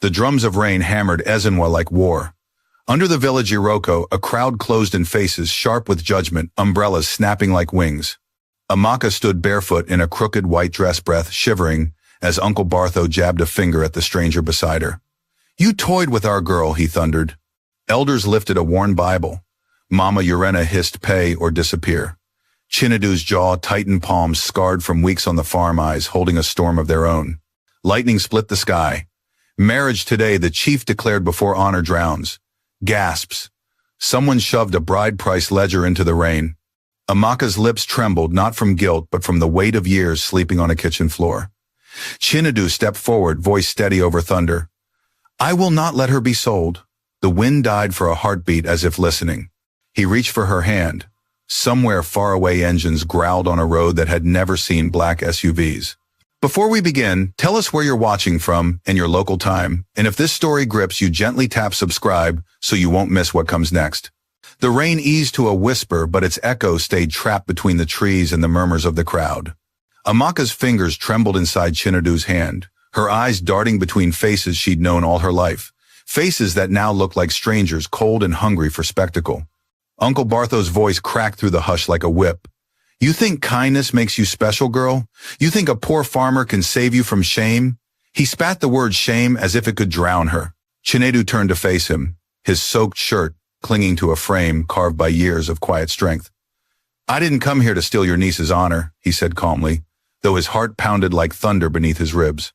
The drums of rain hammered Ezinwa like war. Under the village Iroko, a crowd closed in faces sharp with judgment, umbrellas snapping like wings. Amaka stood barefoot in a crooked white dress breath, shivering, as Uncle Bartho jabbed a finger at the stranger beside her. "You toyed with our girl," he thundered. Elders lifted a worn Bible. Mama Urena hissed, "Pay or disappear." Chinedu's jaw tightened, palms scarred from weeks on the farm, eyes holding a storm of their own. Lightning split the sky. "Marriage today," the chief declared before honor drowns. Gasps. Someone shoved a bride price ledger into the rain. Amaka's lips trembled, not from guilt, but from the weight of years sleeping on a kitchen floor. Chinedu stepped forward, voice steady over thunder. "I will not let her be sold." The wind died for a heartbeat, as if listening. He reached for her hand. Somewhere far away, engines growled on a road that had never seen black SUVs. Before we begin, tell us where you're watching from and your local time, and if this story grips you, gently tap subscribe so you won't miss what comes next. The rain eased to a whisper, but its echo stayed trapped between the trees and the murmurs of the crowd. Amaka's fingers trembled inside Chinedu's hand, her eyes darting between faces she'd known all her life, faces that now looked like strangers, cold and hungry for spectacle. Uncle Bartho's voice cracked through the hush like a whip. "You think kindness makes you special, girl? You think a poor farmer can save you from shame?" He spat the word shame as if it could drown her. Chinedu turned to face him, his soaked shirt clinging to a frame carved by years of quiet strength. "I didn't come here to steal your niece's honor," he said calmly, though his heart pounded like thunder beneath his ribs.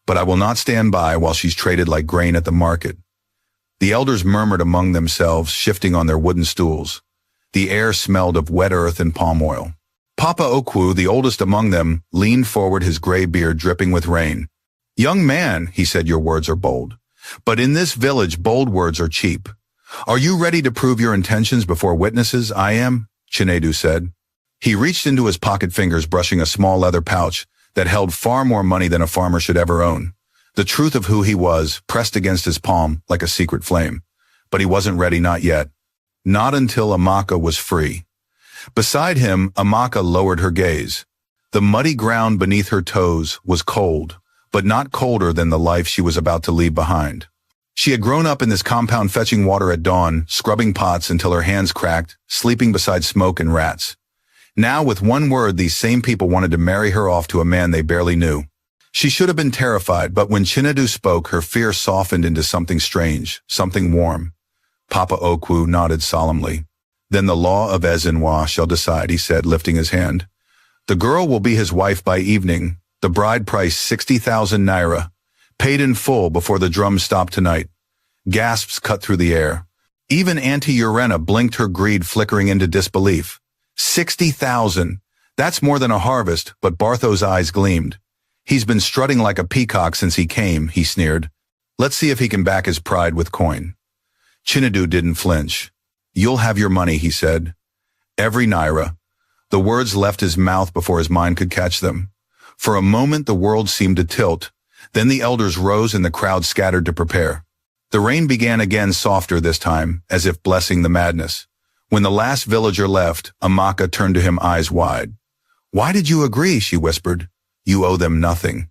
"But I will not stand by while she's traded like grain at the market." The elders murmured among themselves, shifting on their wooden stools. The air smelled of wet earth and palm oil. Papa Okwu, the oldest among them, leaned forward, his gray beard dripping with rain. "Young man," he said, "your words are bold. But in this village, bold words are cheap. Are you ready to prove your intentions before witnesses?" "I am," Chinedu said. He reached into his pocket, fingers brushing a small leather pouch that held far more money than a farmer should ever own. The truth of who he was pressed against his palm like a secret flame. But he wasn't ready, not yet. Not until Amaka was free. Beside him, Amaka lowered her gaze. The muddy ground beneath her toes was cold, but not colder than the life she was about to leave behind. She had grown up in this compound, fetching water at dawn, scrubbing pots until her hands cracked, sleeping beside smoke and rats. Now, with one word, these same people wanted to marry her off to a man they barely knew. She should have been terrified, but when Chinedu spoke, her fear softened into something strange, something warm. Papa Okwu nodded solemnly. "Then the law of Ezinwa shall decide," he said, lifting his hand. "The girl will be his wife by evening, the bride price 60,000 naira, paid in full before the drums stop tonight." Gasps cut through the air. Even Auntie Urena blinked, her greed flickering into disbelief. 60,000! That's more than a harvest, but Bartho's eyes gleamed. "He's been strutting like a peacock since he came," he sneered. "Let's see if he can back his pride with coin." Chinedu didn't flinch. "You'll have your money," he said. "Every naira." The words left his mouth before his mind could catch them. For a moment the world seemed to tilt. Then the elders rose and the crowd scattered to prepare. The rain began again, softer this time, as if blessing the madness. When the last villager left, Amaka turned to him, eyes wide. "Why did you agree?" she whispered. "You owe them nothing."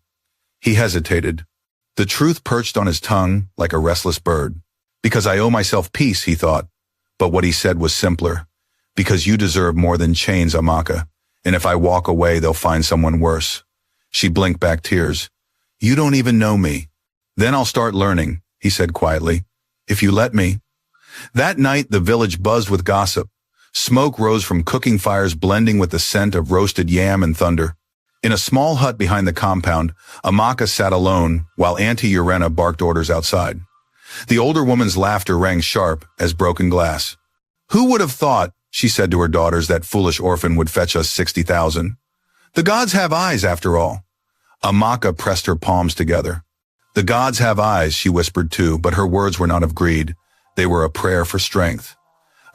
He hesitated. The truth perched on his tongue like a restless bird. "Because I owe myself peace," he thought. But what he said was simpler. "Because you deserve more than chains, Amaka. And if I walk away, they'll find someone worse." She blinked back tears. "You don't even know me." "Then I'll start learning," he said quietly. "If you let me." That night, the village buzzed with gossip. Smoke rose from cooking fires, blending with the scent of roasted yam and thunder. In a small hut behind the compound, Amaka sat alone while Auntie Urena barked orders outside. The older woman's laughter rang sharp as broken glass. "Who would have thought," she said to her daughters, "that foolish Orphan would fetch us 60,000? The gods have eyes, after all." Amaka pressed her palms together. "The gods have eyes," she whispered too, but her words were not of greed. They were a prayer for strength.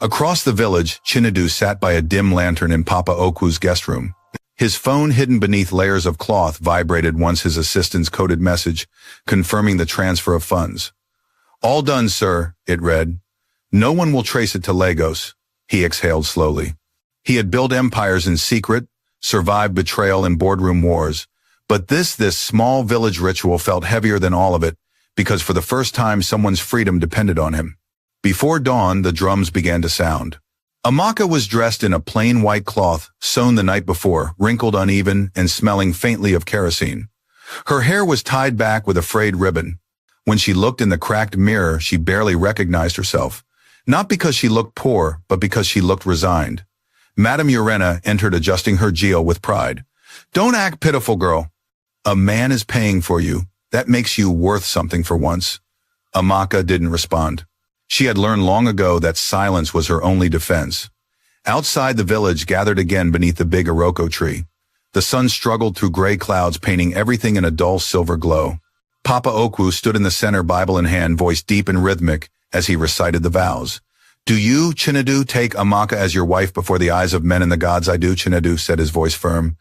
Across the village, Chinedu sat by a dim lantern in Papa Okwu's guest room. His phone, hidden beneath layers of cloth, vibrated once his assistant's coded message, confirming the transfer of funds. "All done, sir," it read. "No one will trace it to Lagos." He exhaled slowly. He had built empires in secret, survived betrayal and boardroom wars. But this small village ritual felt heavier than all of it, because for the first time someone's freedom depended on him. Before dawn, the drums began to sound. Amaka was dressed in a plain white cloth, sewn the night before, wrinkled uneven and smelling faintly of kerosene. Her hair was tied back with a frayed ribbon. When she looked in the cracked mirror, she barely recognized herself. Not because she looked poor, but because she looked resigned. Madame Urena entered, adjusting her geo with pride. "Don't act pitiful, girl. A man is paying for you. That makes you worth something for once." Amaka didn't respond. She had learned long ago that silence was her only defense. Outside, the village gathered again beneath the big Iroko tree. The sun struggled through gray clouds, painting everything in a dull silver glow. Papa Okwu stood in the center, Bible in hand, voice deep and rhythmic, as he recited the vows. "Do you, Chinedu, take Amaka as your wife before the eyes of men and the gods?" "I do, Chinedu," said his voice firm.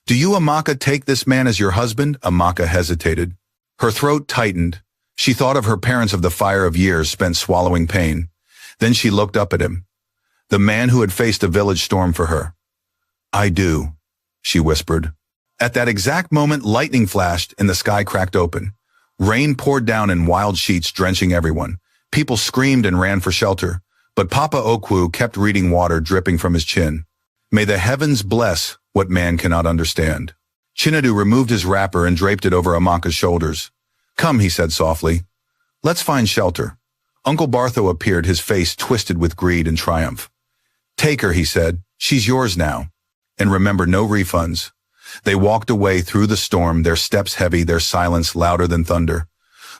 "Do you, Amaka, take this man as your husband?" Amaka hesitated. Her throat tightened. She thought of her parents, of the fire of years spent swallowing pain. Then she looked up at him, the man who had faced a village storm for her. "I do," she whispered. At that exact moment, lightning flashed and the sky cracked open. Rain poured down in wild sheets, drenching everyone. People screamed and ran for shelter, but Papa Okwu kept reading, water dripping from his chin. "May the heavens bless what man cannot understand." Chinedu removed his wrapper and draped it over Amaka's shoulders. "Come," he said softly. "Let's find shelter." Uncle Bartho appeared, his face twisted with greed and triumph. "Take her," he said. "She's yours now. And remember, no refunds." They walked away through the storm, their steps heavy, their silence louder than thunder.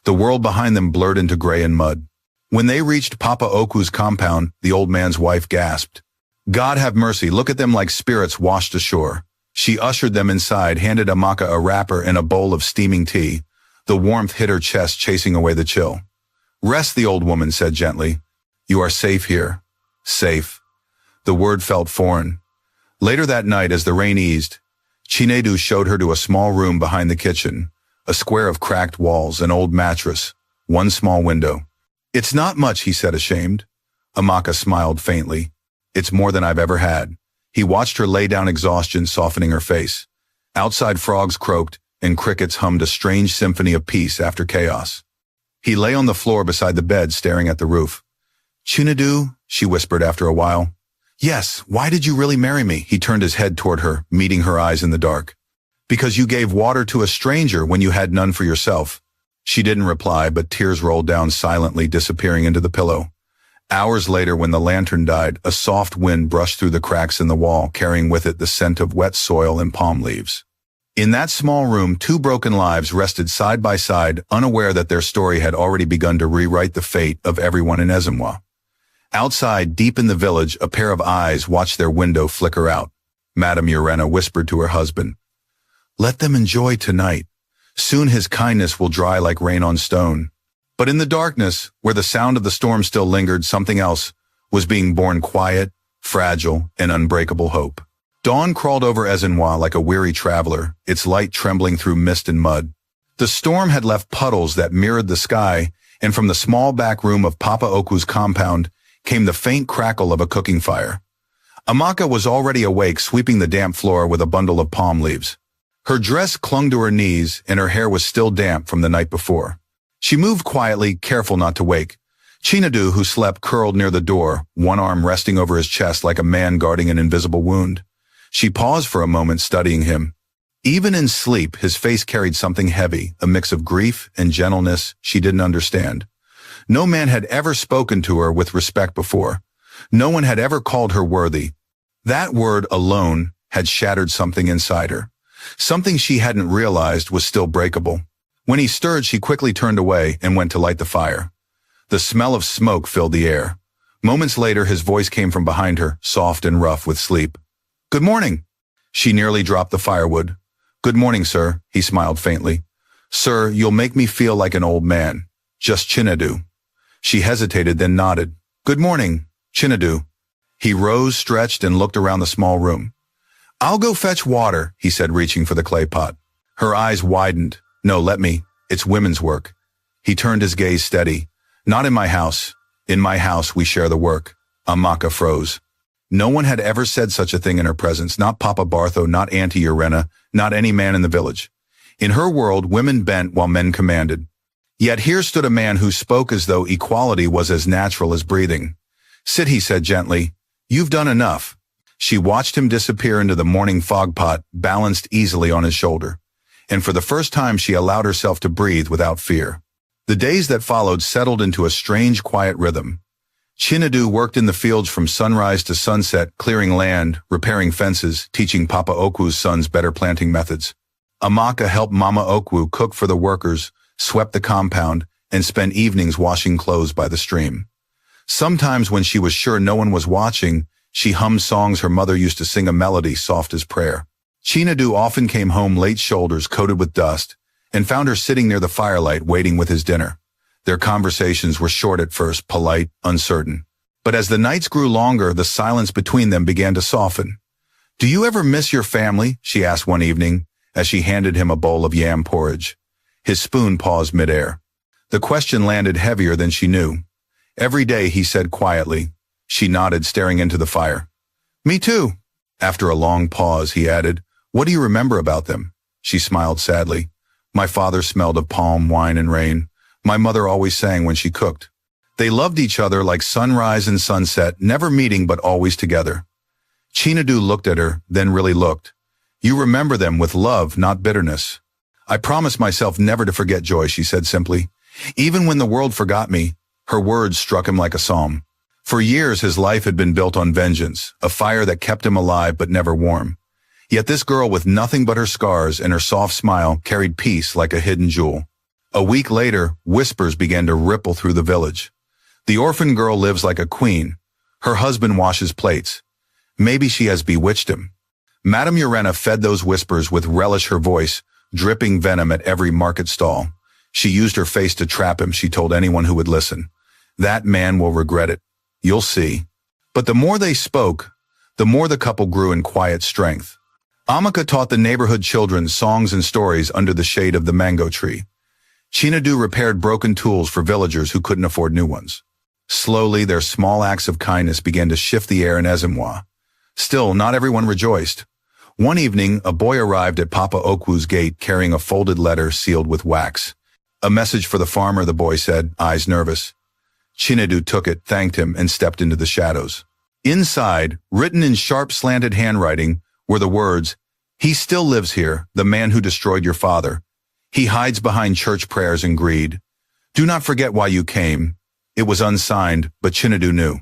The world behind them blurred into gray and mud. When they reached Papa Okwu's compound, the old man's wife gasped. "God have mercy, look at them like spirits washed ashore." She ushered them inside, handed Amaka a wrapper and a bowl of steaming tea. The warmth hit her chest, chasing away the chill. "Rest," the old woman said gently. "You are safe here." Safe. The word felt foreign. Later that night, as the rain eased, Chinedu showed her to a small room behind the kitchen, a square of cracked walls, an old mattress, one small window. "It's not much," he said, ashamed. Amaka smiled faintly. "It's more than I've ever had." He watched her lay down, exhaustion softening her face. Outside, frogs croaked and crickets hummed, a strange symphony of peace after chaos. He lay on the floor beside the bed, staring at the roof. "Chinedu," she whispered after a while. "Yes, why did you really marry me?" He turned his head toward her, meeting her eyes in the dark. "Because you gave water to a stranger when you had none for yourself." She didn't reply, but tears rolled down silently, disappearing into the pillow. Hours later, when the lantern died, a soft wind brushed through the cracks in the wall, carrying with it the scent of wet soil and palm leaves. In that small room, two broken lives rested side by side, unaware that their story had already begun to rewrite the fate of everyone in Ezimwa. Outside, deep in the village, a pair of eyes watched their window flicker out. Madame Urena whispered to her husband, "Let them enjoy tonight. Soon his kindness will dry like rain on stone." But in the darkness, where the sound of the storm still lingered, something else was being born, quiet, fragile, and unbreakable hope. Dawn crawled over Ezimwa like a weary traveler, its light trembling through mist and mud. The storm had left puddles that mirrored the sky, and from the small back room of Papa Okwu's compound came the faint crackle of a cooking fire. Amaka was already awake, sweeping the damp floor with a bundle of palm leaves. Her dress clung to her knees, and her hair was still damp from the night before. She moved quietly, careful not to wake. Chinedu, who slept, curled near the door, one arm resting over his chest like a man guarding an invisible wound. She paused for a moment, studying him. Even in sleep, his face carried something heavy, a mix of grief and gentleness she didn't understand. No man had ever spoken to her with respect before. No one had ever called her worthy. That word alone had shattered something inside her. Something she hadn't realized was still breakable. When he stirred, she quickly turned away and went to light the fire. The smell of smoke filled the air. Moments later, his voice came from behind her, soft and rough with sleep. "Good morning." She nearly dropped the firewood. "Good morning, sir," he smiled faintly. "Sir, you'll make me feel like an old man. Just Chinedu." She hesitated, then nodded. "Good morning, Chinedu." He rose, stretched, and looked around the small room. "I'll go fetch water," he said, reaching for the clay pot. Her eyes widened. "No, let me. It's women's work." He turned his gaze steady. "Not in my house. In my house, we share the work." Amaka froze. No one had ever said such a thing in her presence, not Papa Bartho, not Auntie Urena, not any man in the village. In her world, women bent while men commanded. Yet here stood a man who spoke as though equality was as natural as breathing. "Sit," he said gently. "You've done enough." She watched him disappear into the morning fog pot, balanced easily on his shoulder. And for the first time she allowed herself to breathe without fear. The days that followed settled into a strange, quiet rhythm. Chinedu worked in the fields from sunrise to sunset, clearing land, repairing fences, teaching Papa Okwu's sons better planting methods. Amaka helped Mama Okwu cook for the workers, swept the compound, and spent evenings washing clothes by the stream. Sometimes when she was sure no one was watching, she hummed songs her mother used to sing, a melody soft as prayer. Chinedu often came home late, shoulders coated with dust, and found her sitting near the firelight waiting with his dinner. Their conversations were short at first, polite, uncertain. But as the nights grew longer, the silence between them began to soften. "Do you ever miss your family?" she asked one evening, as she handed him a bowl of yam porridge. His spoon paused midair. The question landed heavier than she knew. "Every day," he said quietly. She nodded, staring into the fire. "Me too." After a long pause, he added, "What do you remember about them?" She smiled sadly. "My father smelled of palm, wine, and rain. My mother always sang when she cooked. They loved each other like sunrise and sunset, never meeting but always together." Chinedu looked at her, then really looked. "You remember them with love, not bitterness." "I promised myself never to forget, Joy," she said simply. "Even when the world forgot me." Her words struck him like a psalm. For years his life had been built on vengeance, a fire that kept him alive but never warm. Yet this girl, with nothing but her scars and her soft smile, carried peace like a hidden jewel. A week later, whispers began to ripple through the village. "The orphan girl lives like a queen. Her husband washes plates. Maybe she has bewitched him." Madame Urena fed those whispers with relish, her voice dripping venom at every market stall. She used her face to trap him, she told anyone who would listen. "That man will regret it. You'll see." But the more they spoke, the more the couple grew in quiet strength. Amaka taught the neighborhood children songs and stories under the shade of the mango tree. Chinedu repaired broken tools for villagers who couldn't afford new ones. Slowly, their small acts of kindness began to shift the air in Ezimwa. Still, not everyone rejoiced. One evening, a boy arrived at Papa Okwu's gate carrying a folded letter sealed with wax. "A message for the farmer," the boy said, eyes nervous. Chinedu took it, thanked him, and stepped into the shadows. Inside, written in sharp, slanted handwriting, were the words, "He still lives here, the man who destroyed your father. He hides behind church prayers and greed. Do not forget why you came." It was unsigned, but Chinedu knew.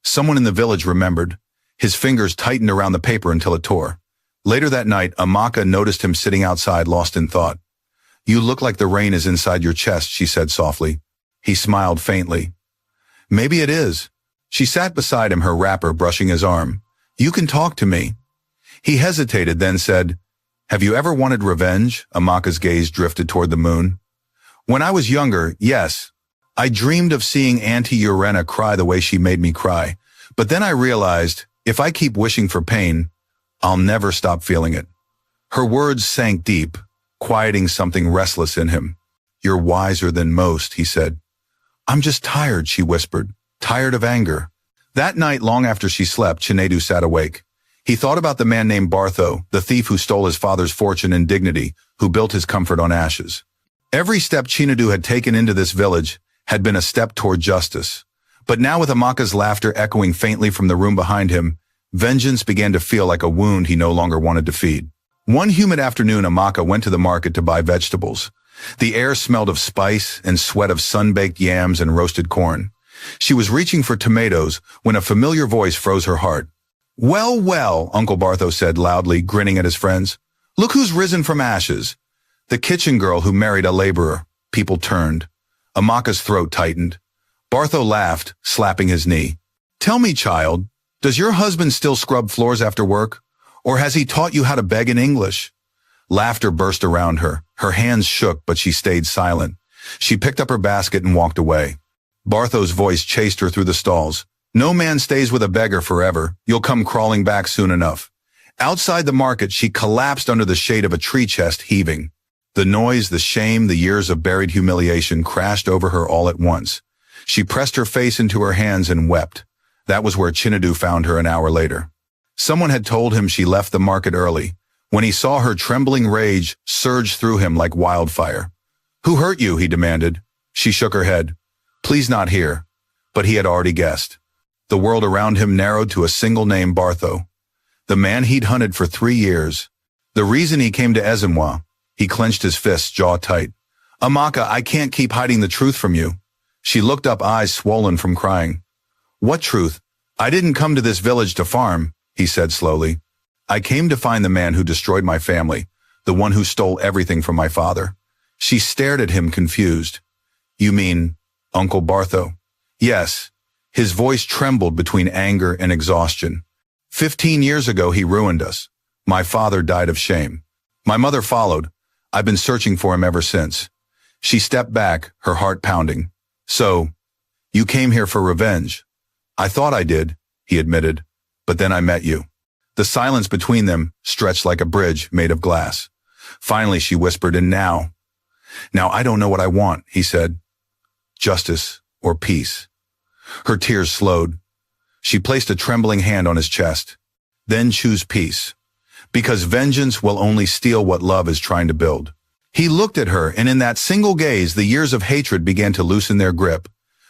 Someone in the village remembered. His fingers tightened around the paper until it tore. Later that night, Amaka noticed him sitting outside, lost in thought. "You look like the rain is inside your chest," she said softly. He smiled faintly. "Maybe it is." She sat beside him, her wrapper brushing his arm. "You can talk to me." He hesitated, then said, "Have you ever wanted revenge?" Amaka's gaze drifted toward the moon. "When I was younger, yes. I dreamed of seeing Auntie Urena cry the way she made me cry. But then I realized, if I keep wishing for pain, I'll never stop feeling it." Her words sank deep, quieting something restless in him. "You're wiser than most," he said. "I'm just tired," she whispered, "tired of anger." That night, long after she slept, Chinedu sat awake. He thought about the man named Bartho, the thief who stole his father's fortune and dignity, who built his comfort on ashes. Every step Chinedu had taken into this village had been a step toward justice. But now, with Amaka's laughter echoing faintly from the room behind him, vengeance began to feel like a wound he no longer wanted to feed. One humid afternoon, Amaka went to the market to buy vegetables. The air smelled of spice and sweat, of sun-baked yams and roasted corn. She was reaching for tomatoes when a familiar voice froze her heart. "Well, well," Uncle Bartho said loudly, grinning at his friends. "Look who's risen from ashes." The kitchen girl who married a laborer. People turned. Amaka's throat tightened. Bartho laughed, slapping his knee. "Tell me, child, does your husband still scrub floors after work? Or has he taught you how to beg in English?" Laughter burst around her. Her hands shook, but she stayed silent. She picked up her basket and walked away. Bartho's voice chased her through the stalls. "No man stays with a beggar forever. You'll come crawling back soon enough." Outside the market, she collapsed under the shade of a tree chest, heaving. The noise, the shame, the years of buried humiliation crashed over her all at once. She pressed her face into her hands and wept. That was where Chinedu found her an hour later. Someone had told him she left the market early. When he saw her, trembling rage surged through him like wildfire. "Who hurt you?" he demanded. She shook her head. Please not here. But he had already guessed. The world around him narrowed to a single name, Bartho. The man he'd hunted for 3 years. The reason he came to Ezenwa. He clenched his fists, jaw tight. Amaka, I can't keep hiding the truth from you. She looked up, eyes swollen from crying. What truth? I didn't come to this village to farm, he said slowly. I came to find the man who destroyed my family, the one who stole everything from my father. She stared at him, confused. You mean Uncle Bartho? Yes. His voice trembled between anger and exhaustion. 15 years ago he ruined us. My father died of shame. My mother followed. I've been searching for him ever since. She stepped back, her heart pounding. So, you came here for revenge. I thought I did, he admitted, but then I met you. The silence between them stretched like a bridge made of glass. Finally she whispered, and now I don't know what I want, he said. Justice or peace. Her tears slowed. She placed a trembling hand on his chest. Then choose peace. Because vengeance will only steal what love is trying to build. He looked at her, and in that single gaze, the years of hatred began to loosen their grip.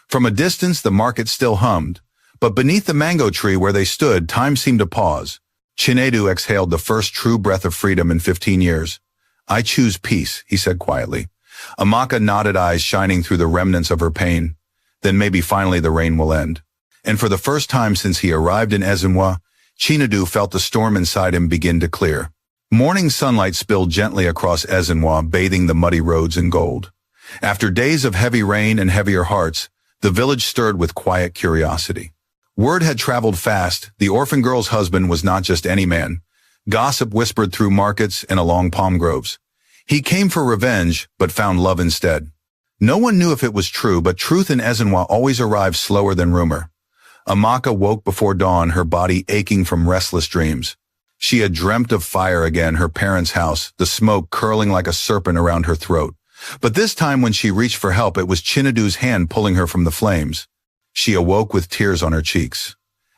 From a distance, the market still hummed. But beneath the mango tree where they stood, time seemed to pause. Chinedu exhaled the first true breath of freedom in 15 years. I choose peace, he said quietly. Amaka nodded, eyes shining through the remnants of her pain. Then maybe finally the rain will end. And for the first time since he arrived in Ezenwa, Chinedu felt the storm inside him begin to clear. Morning sunlight spilled gently across Ezenwa, bathing the muddy roads in gold. After days of heavy rain and heavier hearts, the village stirred with quiet curiosity. Word had traveled fast. The orphan girl's husband was not just any man. Gossip whispered through markets and along palm groves. He came for revenge, but found love instead. No one knew if it was true, but truth in Ezenwa always arrived slower than rumor. Amaka woke before dawn, her body aching from restless dreams. She had dreamt of fire again, her parents' house, the smoke curling like a serpent around her throat. But this time when she reached for help, it was Chinedu's hand pulling her from the flames. She awoke with tears on her cheeks.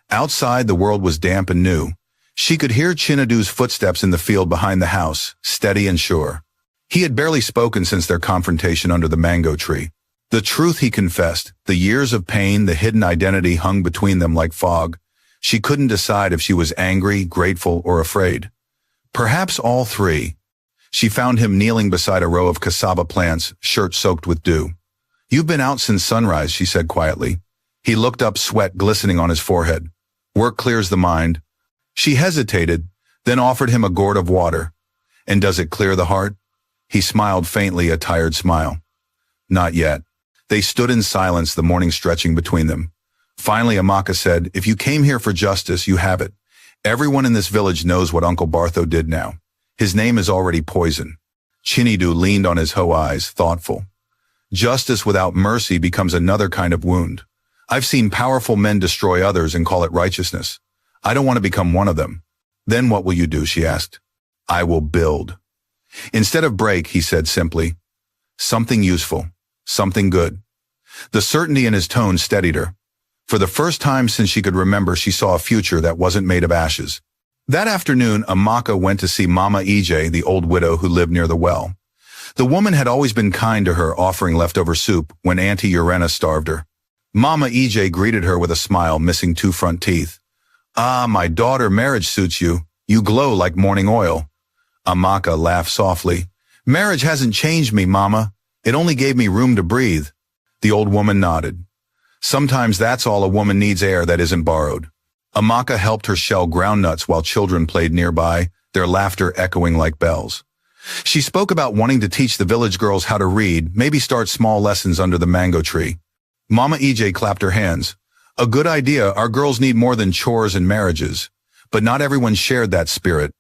Outside, the world was damp and new. She could hear Chinedu's footsteps in the field behind the house, steady and sure. He had barely spoken since their confrontation under the mango tree. The truth he confessed, the years of pain, the hidden identity hung between them like fog. She couldn't decide if she was angry, grateful, or afraid. Perhaps all three. She found him kneeling beside a row of cassava plants, shirt soaked with dew. You've been out since sunrise, she said quietly. He looked up, sweat glistening on his forehead. Work clears the mind. She hesitated, then offered him a gourd of water. And does it clear the heart? He smiled faintly, a tired smile. Not yet. They stood in silence, the morning stretching between them. Finally, Amaka said, if you came here for justice, you have it. Everyone in this village knows what Uncle Bartho did now. His name is already poison. Chinedu leaned on his hoe eyes, thoughtful. Justice without mercy becomes another kind of wound. I've seen powerful men destroy others and call it righteousness. I don't want to become one of them. Then what will you do, she asked. I will build. Instead of break, he said simply. Something useful. Something good. The certainty in his tone steadied her. For the first time since she could remember, she saw a future that wasn't made of ashes. That afternoon, Amaka went to see Mama EJ, the old widow who lived near the well. The woman had always been kind to her, offering leftover soup when Auntie Urena starved her. Mama EJ greeted her with a smile, missing 2 front teeth. Ah, my daughter, marriage suits you. You glow like morning oil. Amaka laughed softly. Marriage hasn't changed me, Mama. It only gave me room to breathe. The old woman nodded. Sometimes that's all a woman needs, air that isn't borrowed. Amaka helped her shell groundnuts while children played nearby, their laughter echoing like bells. She spoke about wanting to teach the village girls how to read, maybe start small lessons under the mango tree. Mama EJ clapped her hands. A good idea. Our girls need more than chores and marriages. But not everyone shared that spirit.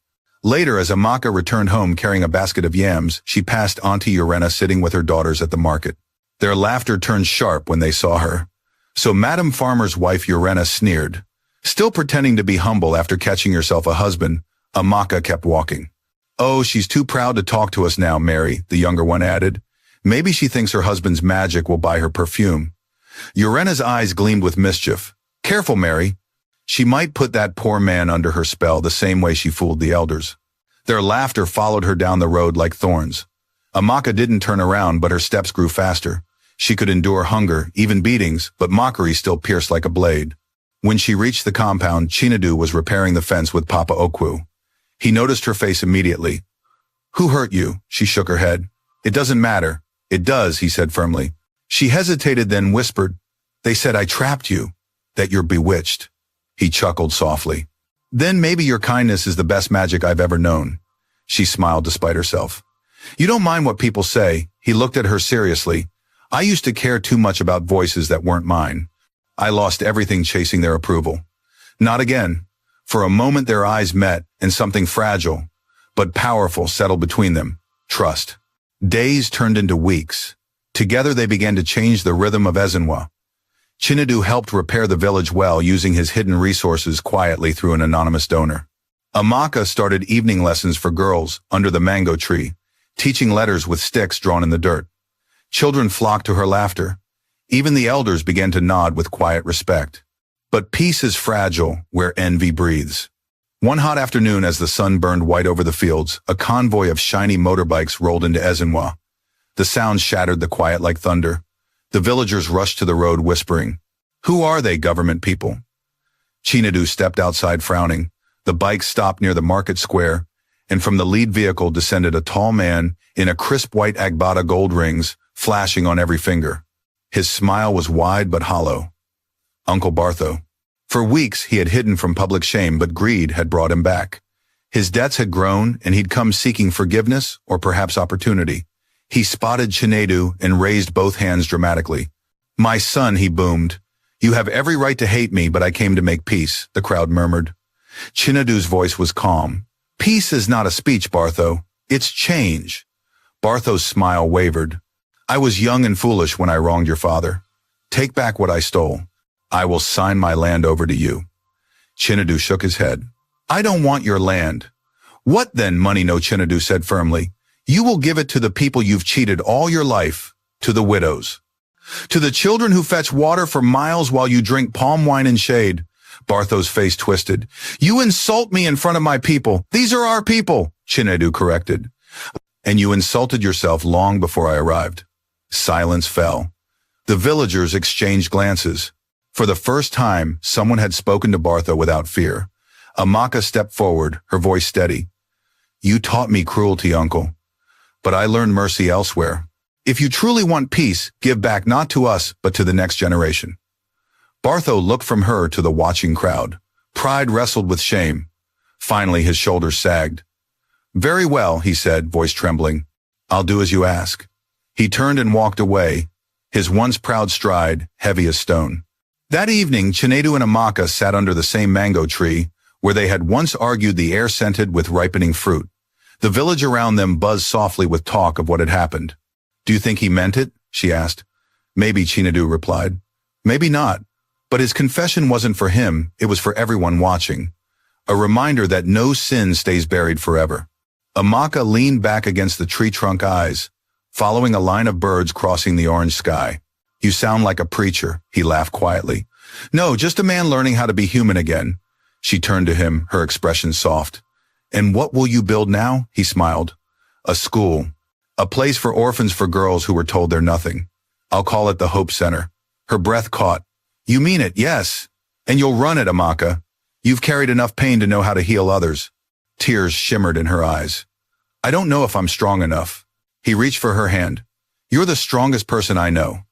Later, as Amaka returned home carrying a basket of yams, she passed Auntie Urena sitting with her daughters at the market. Their laughter turned sharp when they saw her. So Madam Farmer's wife Urena sneered. Still pretending to be humble after catching herself a husband, Amaka kept walking. Oh, she's too proud to talk to us now, Mary, the younger one added. Maybe she thinks her husband's magic will buy her perfume. Urena's eyes gleamed with mischief. Careful, Mary. She might put that poor man under her spell the same way she fooled the elders. Their laughter followed her down the road like thorns. Amaka didn't turn around, but her steps grew faster. She could endure hunger, even beatings, but mockery still pierced like a blade. When she reached the compound, Chinadu was repairing the fence with Papa Okwu. He noticed her face immediately. "Who hurt you?" She shook her head. "It doesn't matter." "It does," he said firmly. She hesitated, then whispered, "They said I trapped you, that you're bewitched." He chuckled softly. "Then maybe your kindness is the best magic I've ever known." She smiled despite herself. "You don't mind what people say." He looked at her seriously. "I used to care too much about voices that weren't mine. I lost everything chasing their approval. Not again." For a moment their eyes met, and something fragile, but powerful, settled between them. Trust. Days turned into weeks. Together they began to change the rhythm of Ezenwa. Chinadu helped repair the village well, using his hidden resources quietly through an anonymous donor. Amaka started evening lessons for girls under the mango tree, teaching letters with sticks drawn in the dirt. Children flocked to her laughter. Even the elders began to nod with quiet respect. But peace is fragile where envy breathes. One hot afternoon, as the sun burned white over the fields, a convoy of shiny motorbikes rolled into Ezenwa. The sound shattered the quiet like thunder. The villagers rushed to the road whispering, "Who are they, government people?" Chinadu stepped outside frowning. The bike stopped near the market square, and from the lead vehicle descended a tall man in a crisp white agbada, gold rings flashing on every finger. His smile was wide but hollow. Uncle Bartho. For weeks he had hidden from public shame, but greed had brought him back. His debts had grown, and he'd come seeking forgiveness or perhaps opportunity. He spotted Chinadu and raised both hands dramatically. "My son," he boomed. "You have every right to hate me, but I came to make peace," the crowd murmured. Chinadu's voice was calm. "Peace is not a speech, Bartho. It's change." Bartho's smile wavered. "I was young and foolish when I wronged your father. Take back what I stole. I will sign my land over to you." Chinadu shook his head. "I don't want your land." "What then, money?" No, Chinadu said firmly. "You will give it to the people you've cheated all your life, to the widows. To the children who fetch water for miles while you drink palm wine in shade." Bartho's face twisted. "You insult me in front of my people." "These are our people," Chinadu corrected. "And you insulted yourself long before I arrived." Silence fell. The villagers exchanged glances. For the first time, someone had spoken to Bartho without fear. Amaka stepped forward, her voice steady. "You taught me cruelty, uncle, but I learned mercy elsewhere. If you truly want peace, give back not to us, but to the next generation." Bartho looked from her to the watching crowd. Pride wrestled with shame. Finally, his shoulders sagged. "Very well," he said, voice trembling. "I'll do as you ask." He turned and walked away, his once proud stride heavy as stone. That evening, Chinadu and Amaka sat under the same mango tree, where they had once argued, the air scented with ripening fruit. The village around them buzzed softly with talk of what had happened. "Do you think he meant it?" she asked. "Maybe," Chinadu replied. "Maybe not. But his confession wasn't for him, it was for everyone watching. A reminder that no sin stays buried forever." Amaka leaned back against the tree trunk, eyes following a line of birds crossing the orange sky. "You sound like a preacher," he laughed quietly. "No, just a man learning how to be human again." She turned to him, her expression soft. "And what will you build now?" He smiled. "A school. A place for orphans, for girls who were told they're nothing. I'll call it the Hope Center." Her breath caught. "You mean it?" "Yes. And you'll run it, Amaka. You've carried enough pain to know how to heal others." Tears shimmered in her eyes. "I don't know if I'm strong enough." He reached for her hand. "You're the strongest person I know."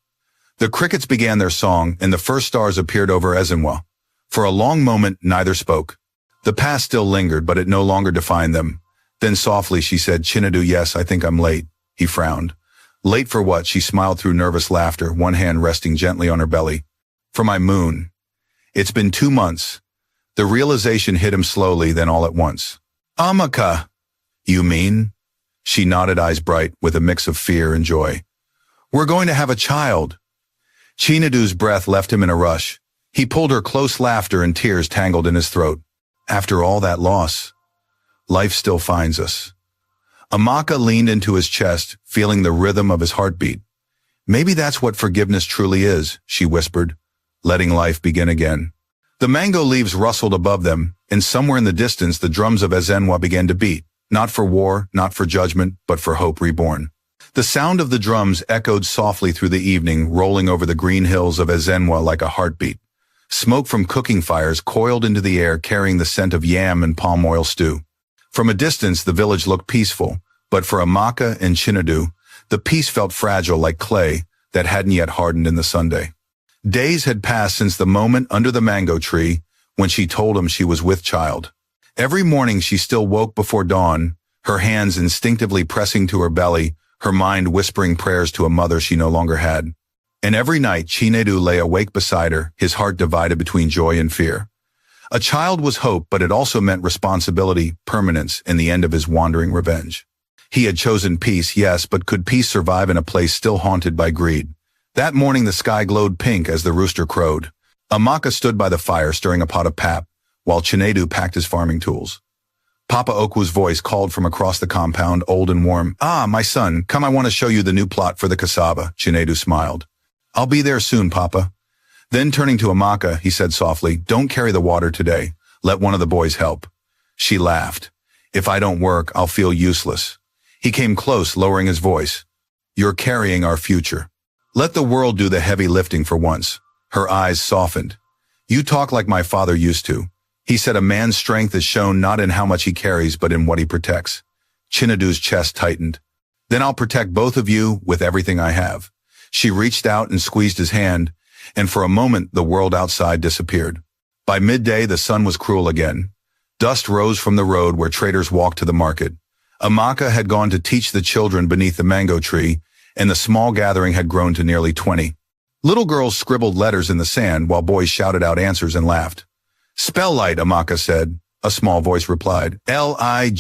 The crickets began their song, and the first stars appeared over Ezenwa. For a long moment, neither spoke. The past still lingered, but it no longer defined them. Then softly she said, "Chinadu, yes, I think I'm late." He frowned. "Late for what?" She smiled through nervous laughter, one hand resting gently on her belly. "For my moon. It's been 2 months." The realization hit him slowly, then all at once. "Amaka." "You mean?" She nodded, eyes bright, with a mix of fear and joy. "We're going to have a child." Chinadu's breath left him in a rush. He pulled her close, laughter and tears tangled in his throat. "After all that loss, life still finds us." Amaka leaned into his chest, feeling the rhythm of his heartbeat. "Maybe that's what forgiveness truly is," she whispered, letting life begin again. The mango leaves rustled above them, and somewhere in the distance the drums of Ezenwa began to beat, not for war, not for judgment, but for hope reborn. The sound of the drums echoed softly through the evening, rolling over the green hills of Ezenwa like a heartbeat. Smoke from cooking fires coiled into the air, carrying the scent of yam and palm oil stew. From a distance, the village looked peaceful, but for Amaka and Chinedu, the peace felt fragile like clay that hadn't yet hardened in the Sunday. Days had passed since the moment under the mango tree when she told him she was with child. Every morning she still woke before dawn, her hands instinctively pressing to her belly, her mind whispering prayers to a mother she no longer had. And every night Chinedu lay awake beside her, his heart divided between joy and fear. A child was hope, but it also meant responsibility, permanence, and the end of his wandering revenge. He had chosen peace, yes, but could peace survive in a place still haunted by greed? That morning the sky glowed pink as the rooster crowed. Amaka stood by the fire stirring a pot of pap, while Chinedu packed his farming tools. Papa Oku's voice called from across the compound, old and warm. "Ah, my son, come, I want to show you the new plot for the cassava." Chinedu smiled. "I'll be there soon, Papa." Then turning to Amaka, he said softly, "Don't carry the water today. Let one of the boys help." She laughed. "If I don't work, I'll feel useless." He came close, lowering his voice. "You're carrying our future. Let the world do the heavy lifting for once." Her eyes softened. "You talk like my father used to." He said, "A man's strength is shown not in how much he carries, but in what he protects." Chinedu's chest tightened. "Then I'll protect both of you with everything I have." She reached out and squeezed his hand, and for a moment the world outside disappeared. By midday the sun was cruel again. Dust rose from the road where traders walked to the market. Amaka had gone to teach the children beneath the mango tree, and the small gathering had grown to nearly 20. Little girls scribbled letters in the sand while boys shouted out answers and laughed. "Spell light," Amaka said. A small voice replied, "Light.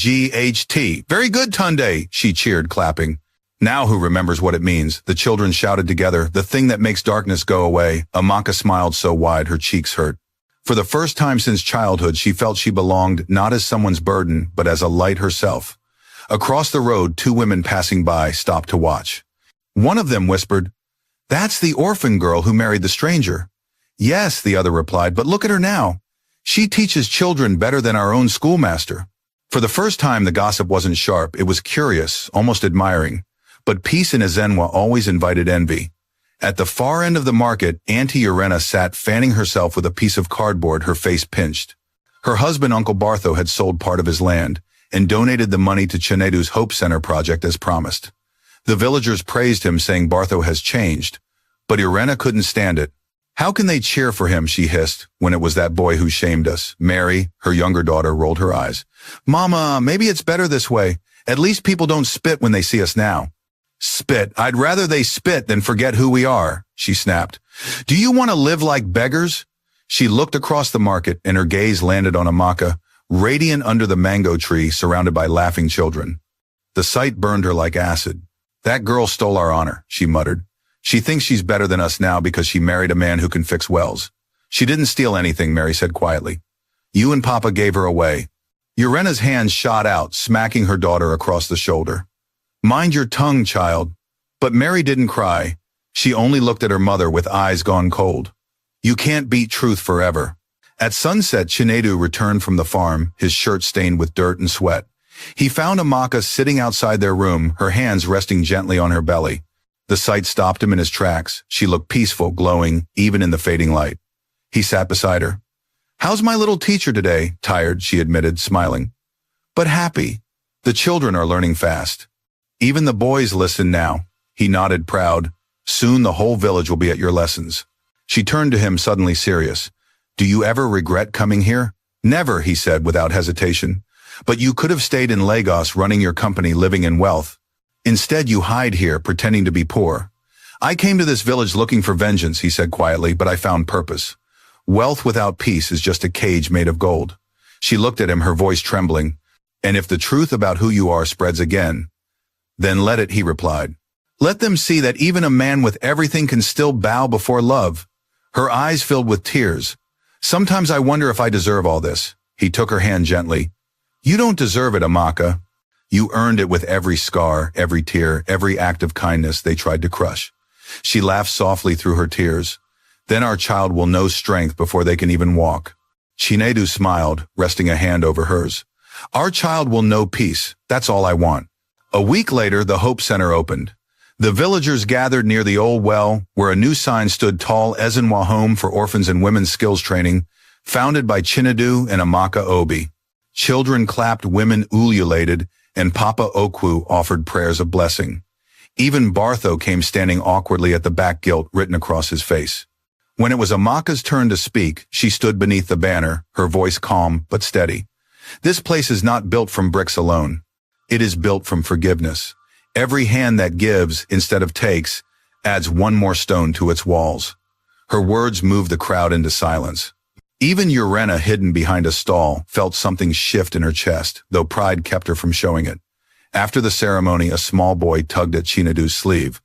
Very good, Tunde," she cheered, clapping. "Now who remembers what it means?" The children shouted together, "The thing that makes darkness go away." Amaka smiled so wide her cheeks hurt. For the first time since childhood, she felt she belonged not as someone's burden, but as a light herself. Across the road, two women passing by stopped to watch. One of them whispered, "That's the orphan girl who married the stranger." "Yes," the other replied, "but look at her now. She teaches children better than our own schoolmaster." For the first time, the gossip wasn't sharp. It was curious, almost admiring. But peace in Ezenwa always invited envy. At the far end of the market, Auntie Urena sat fanning herself with a piece of cardboard, her face pinched. Her husband, Uncle Bartho, had sold part of his land and donated the money to Chinedu's Hope Center project as promised. The villagers praised him, saying Bartho has changed. But Urena couldn't stand it. "How can they cheer for him?" she hissed, "when it was that boy who shamed us." Mary, her younger daughter, rolled her eyes. "Mama, maybe it's better this way. At least people don't spit when they see us now." "Spit? I'd rather they spit than forget who we are," she snapped. "Do you want to live like beggars?" She looked across the market and her gaze landed on Amaka, radiant under the mango tree surrounded by laughing children. The sight burned her like acid. "That girl stole our honor," she muttered. "She thinks she's better than us now because she married a man who can fix wells." "She didn't steal anything," Mary said quietly. "You and Papa gave her away." Urena's hand shot out, smacking her daughter across the shoulder. "Mind your tongue, child." But Mary didn't cry. She only looked at her mother with eyes gone cold. "You can't beat truth forever." At sunset, Chinedu returned from the farm, his shirt stained with dirt and sweat. He found Amaka sitting outside their room, her hands resting gently on her belly. The sight stopped him in his tracks. She looked peaceful, glowing, even in the fading light. He sat beside her. "How's my little teacher today?" "Tired," she admitted, smiling. "But happy. The children are learning fast. Even the boys listen now." He nodded, proud. "Soon the whole village will be at your lessons." She turned to him, suddenly serious. "Do you ever regret coming here?" "Never," he said without hesitation. "But you could have stayed in Lagos running your company, living in wealth. Instead you hide here, pretending to be poor." "I came to this village looking for vengeance," he said quietly, "but I found purpose. Wealth without peace is just a cage made of gold." She looked at him, her voice trembling. "And if the truth about who you are spreads again, then let it," he replied. "Let them see that even a man with everything can still bow before love." Her eyes filled with tears. "Sometimes I wonder if I deserve all this." He took her hand gently. "You don't deserve it, Amaka. You earned it with every scar, every tear, every act of kindness they tried to crush." She laughed softly through her tears. "Then our child will know strength before they can even walk." Chinedu smiled, resting a hand over hers. "Our child will know peace. That's all I want." A week later, the Hope Center opened. The villagers gathered near the old well, where a new sign stood tall: Ezenwa Home for Orphans and Women's Skills Training, founded by Chinedu and Amaka Obi. Children clapped, women ululated, and Papa Okwu offered prayers of blessing. Even Bartho came standing awkwardly at the back, guilt written across his face. When it was Amaka's turn to speak, she stood beneath the banner, her voice calm but steady. This place is not built from bricks alone. It is built from forgiveness. Every hand that gives, instead of takes, adds one more stone to its walls. Her words moved the crowd into silence. Even Urena, hidden behind a stall, felt something shift in her chest, though pride kept her from showing it. After the ceremony, a small boy tugged at Chinedu's sleeve.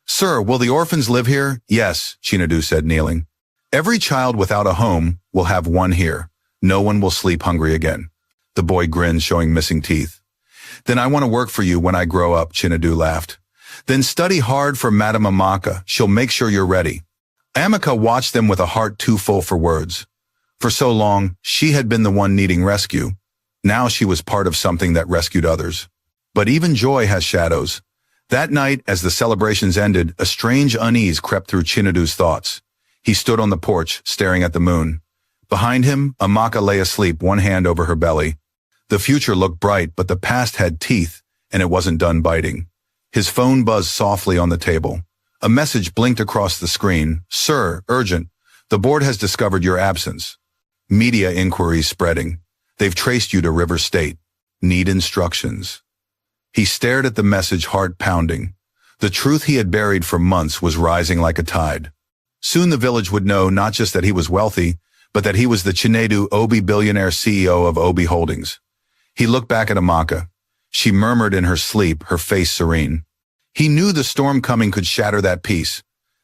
"Sir, will the orphans live here?" "Yes," Chinedu said, kneeling. "Every child without a home will have one here. No one will sleep hungry again." The boy grinned, showing missing teeth. "Then I want to work for you when I grow up," Chinedu laughed. "Then study hard for Madame Amaka. She'll make sure you're ready." Amaka watched them with a heart too full for words. For so long, she had been the one needing rescue. Now she was part of something that rescued others. But even joy has shadows. That night, as the celebrations ended, a strange unease crept through Chinedu's thoughts. He stood on the porch, staring at the moon. Behind him, Amaka lay asleep, one hand over her belly. The future looked bright, but the past had teeth, and it wasn't done biting. His phone buzzed softly on the table. A message blinked across the screen. "Sir, urgent. The board has discovered your absence. Media inquiries spreading. They've traced you to River State. Need instructions." He stared at the message, heart pounding. The truth he had buried for months was rising like a tide. Soon the village would know not just that he was wealthy, but that he was the Chinedu Obi billionaire CEO of Obi Holdings. He looked back at Amaka. She murmured in her sleep, her face serene. He knew the storm coming could shatter that peace.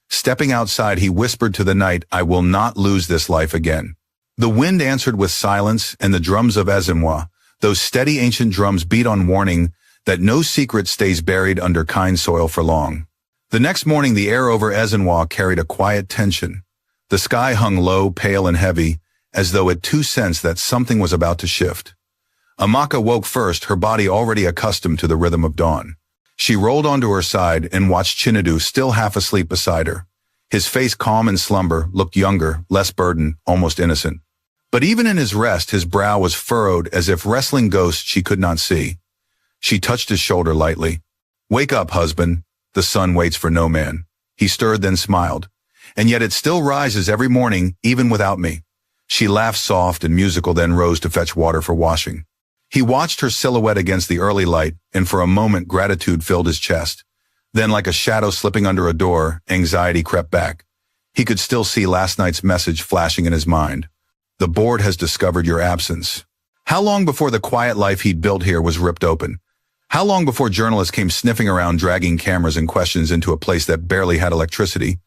Stepping outside, he whispered to the night, "I will not lose this life again." The wind answered with silence, and the drums of Ezenwa, those steady ancient drums, beat on warning that no secret stays buried under kind soil for long. The next morning, the air over Ezenwa carried a quiet tension. The sky hung low, pale and heavy, as though it too sensed that something was about to shift. Amaka woke first, her body already accustomed to the rhythm of dawn. She rolled onto her side and watched Chinedu, still half asleep beside her. His face, calm in slumber, looked younger, less burdened, almost innocent. But even in his rest, his brow was furrowed as if wrestling ghosts she could not see. She touched his shoulder lightly. "Wake up, husband. The sun waits for no man." He stirred, then smiled. "And yet it still rises every morning, even without me." She laughed soft and musical, then rose to fetch water for washing. He watched her silhouette against the early light, and for a moment gratitude filled his chest. Then, like a shadow slipping under a door, anxiety crept back. He could still see last night's message flashing in his mind. "The board has discovered your absence." How long before the quiet life he'd built here was ripped open? How long before journalists came sniffing around, dragging cameras and questions into a place that barely had electricity?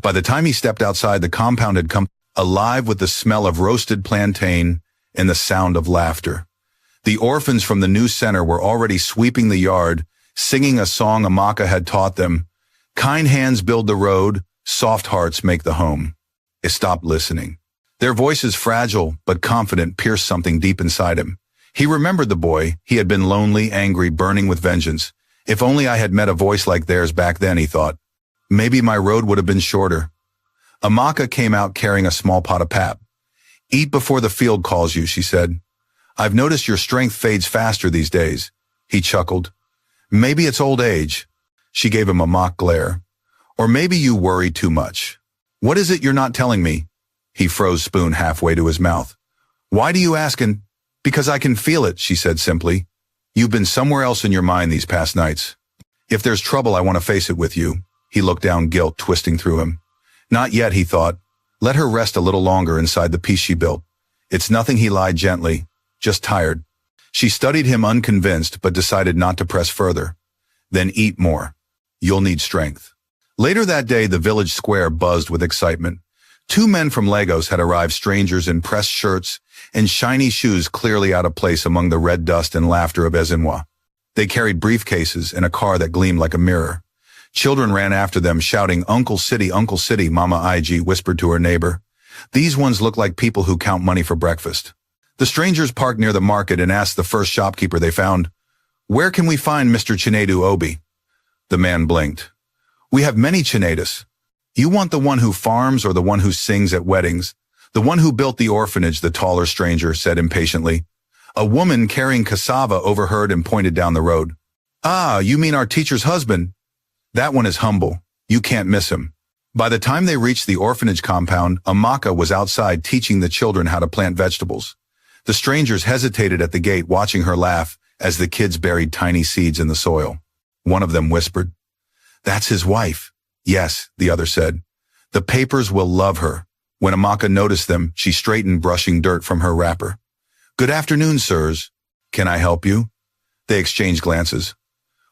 By the time he stepped outside, the compound had come alive with the smell of roasted plantain and the sound of laughter. The orphans from the new center were already sweeping the yard, singing a song Amaka had taught them. "Kind hands build the road, soft hearts make the home." He stopped listening. Their voices, fragile but confident, pierced something deep inside him. He remembered the boy. He had been lonely, angry, burning with vengeance. If only I had met a voice like theirs back then, he thought. Maybe my road would have been shorter. Amaka came out carrying a small pot of pap. "Eat before the field calls you," she said. "I've noticed your strength fades faster these days." He chuckled. "Maybe it's old age." She gave him a mock glare. "Or maybe you worry too much." "What is it you're not telling me?" He froze spoon halfway to his mouth. "Why do you ask?" "And because I can feel it," she said simply. "You've been somewhere else in your mind these past nights. If there's trouble, I want to face it with you." He looked down, guilt twisting through him. Not yet, he thought. Let her rest a little longer inside the peace she built. "It's nothing," he lied gently. "Just tired." She studied him, unconvinced, but decided not to press further. "Then eat more. You'll need strength." Later that day, the village square buzzed with excitement. Two men from Lagos had arrived, strangers in pressed shirts and shiny shoes, clearly out of place among the red dust and laughter of Ezenwa. They carried briefcases and a car that gleamed like a mirror. Children ran after them, shouting, Uncle City, Mama Ig whispered to her neighbor. "These ones look like people who count money for breakfast." The strangers parked near the market and asked the first shopkeeper they found, "Where can we find Mr. Chinedu Obi?" The man blinked. We have many Chinedas. You want the one who farms or the one who sings at weddings? The one who built the orphanage, the taller stranger said impatiently. A woman carrying cassava overheard and pointed down the road. Ah, you mean our teacher's husband? That one is humble. You can't miss him. By the time they reached the orphanage compound, Amaka was outside teaching the children how to plant vegetables. The strangers hesitated at the gate, watching her laugh as the kids buried tiny seeds in the soil. One of them whispered, "That's his wife." "Yes," the other said. "The papers will love her." When Amaka noticed them, she straightened, brushing dirt from her wrapper. "Good afternoon, sirs. Can I help you?" They exchanged glances.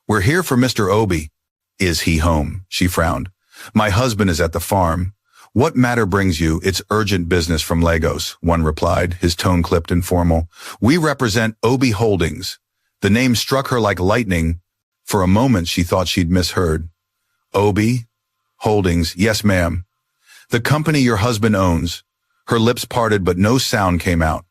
"We're here for Mr. Obi." "Is he home?" She frowned. "My husband is at the farm." "What matter brings you? It's urgent business from Lagos," one replied, his tone clipped and formal. "We represent Obi Holdings." The name struck her like lightning. For a moment, she thought she'd misheard. "Obi Holdings, yes, ma'am. The company your husband owns." Her lips parted, but no sound came out.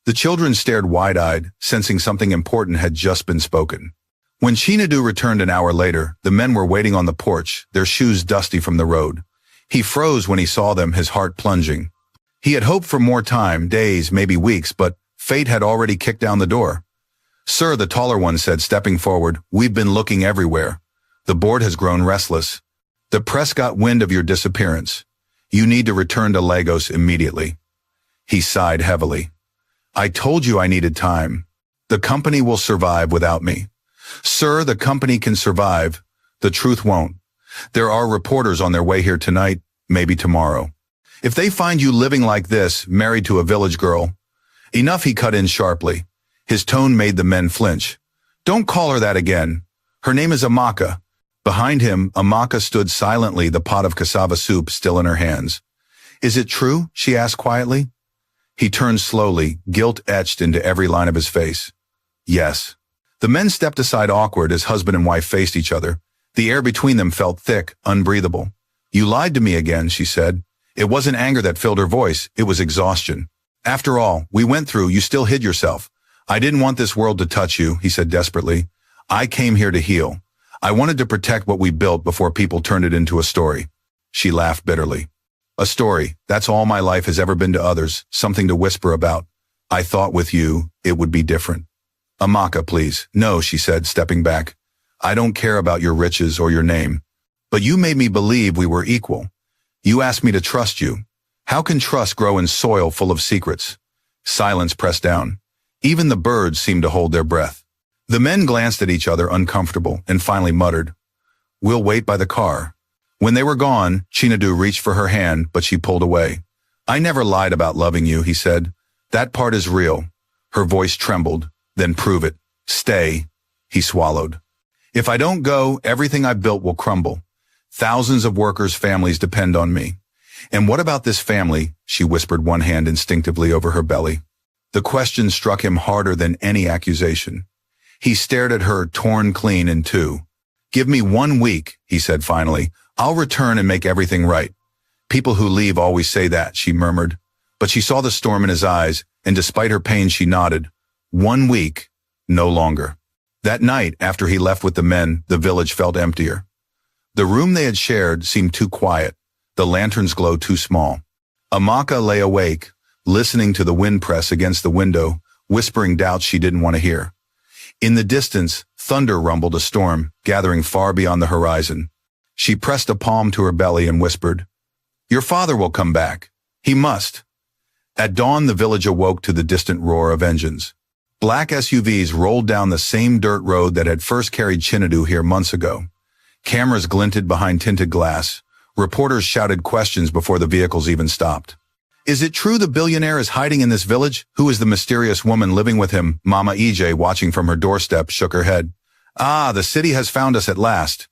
The children stared wide-eyed, sensing something important had just been spoken. When Chinadu returned an hour later, the men were waiting on the porch, their shoes dusty from the road. He froze when he saw them, his heart plunging. He had hoped for more time, days, maybe weeks, but fate had already kicked down the door. "Sir," the taller one said, stepping forward, "we've been looking everywhere. The board has grown restless. The press got wind of your disappearance. You need to return to Lagos immediately." He sighed heavily. "I told you I needed time. The company will survive without me." "Sir, the company can survive. The truth won't. There are reporters on their way here tonight, maybe tomorrow. If they find you living like this, married to a village girl..." "Enough," he cut in sharply. His tone made the men flinch. "Don't call her that again. Her name is Amaka." Behind him, Amaka stood silently, the pot of cassava soup still in her hands. "Is it true?" she asked quietly. He turned slowly, guilt etched into every line of his face. "Yes." The men stepped aside, awkward, as husband and wife faced each other. The air between them felt thick, unbreathable. "You lied to me again," she said. It wasn't anger that filled her voice, it was exhaustion. "After all we went through, you still hid yourself." "I didn't want this world to touch you," he said desperately. "I came here to heal. I wanted to protect what we built before people turned it into a story." She laughed bitterly. "A story, that's all my life has ever been to others, something to whisper about. I thought with you, it would be different." "Amaka, please." "No," she said, stepping back. "I don't care about your riches or your name. But you made me believe we were equal. You asked me to trust you. How can trust grow in soil full of secrets?" Silence pressed down. Even the birds seemed to hold their breath. The men glanced at each other, uncomfortable, and finally muttered, "We'll wait by the car." When they were gone, Chinadu reached for her hand, but she pulled away. "I never lied about loving you," he said. "That part is real." Her voice trembled. "Then prove it. Stay." He swallowed. "If I don't go, everything I've built will crumble. Thousands of workers' families depend on me." "And what about this family?" she whispered, one hand instinctively over her belly. The question struck him harder than any accusation. He stared at her, torn clean in two. "Give me 1 week," he said finally. "I'll return and make everything right." "People who leave always say that," she murmured. But she saw the storm in his eyes, and despite her pain she nodded. 1 week, no longer. That night, after he left with the men, the village felt emptier. The room they had shared seemed too quiet, the lantern's glow too small. Amaka lay awake, listening to the wind press against the window, whispering doubts she didn't want to hear. In the distance, thunder rumbled, a storm, gathering far beyond the horizon. She pressed a palm to her belly and whispered, "Your father will come back. He must." At dawn, the village awoke to the distant roar of engines. Black SUVs rolled down the same dirt road that had first carried Chinadu here months ago. Cameras glinted behind tinted glass. Reporters shouted questions before the vehicles even stopped. "Is it true the billionaire is hiding in this village? Who is the mysterious woman living with him?" Mama EJ, watching from her doorstep, shook her head. "Ah, the city has found us at last."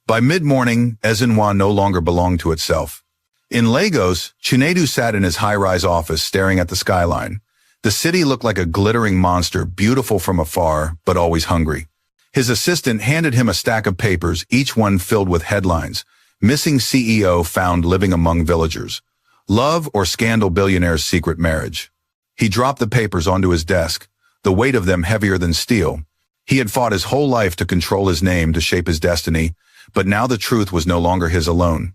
By mid-morning, Ezinwa no longer belonged to itself. In Lagos, Chinedu sat in his high-rise office staring at the skyline. The city looked like a glittering monster, beautiful from afar, but always hungry. His assistant handed him a stack of papers, each one filled with headlines. "Missing CEO found living among villagers. Love or scandal, billionaire's secret marriage." He dropped the papers onto his desk, the weight of them heavier than steel. He had fought his whole life to control his name, to shape his destiny. But now the truth was no longer his alone.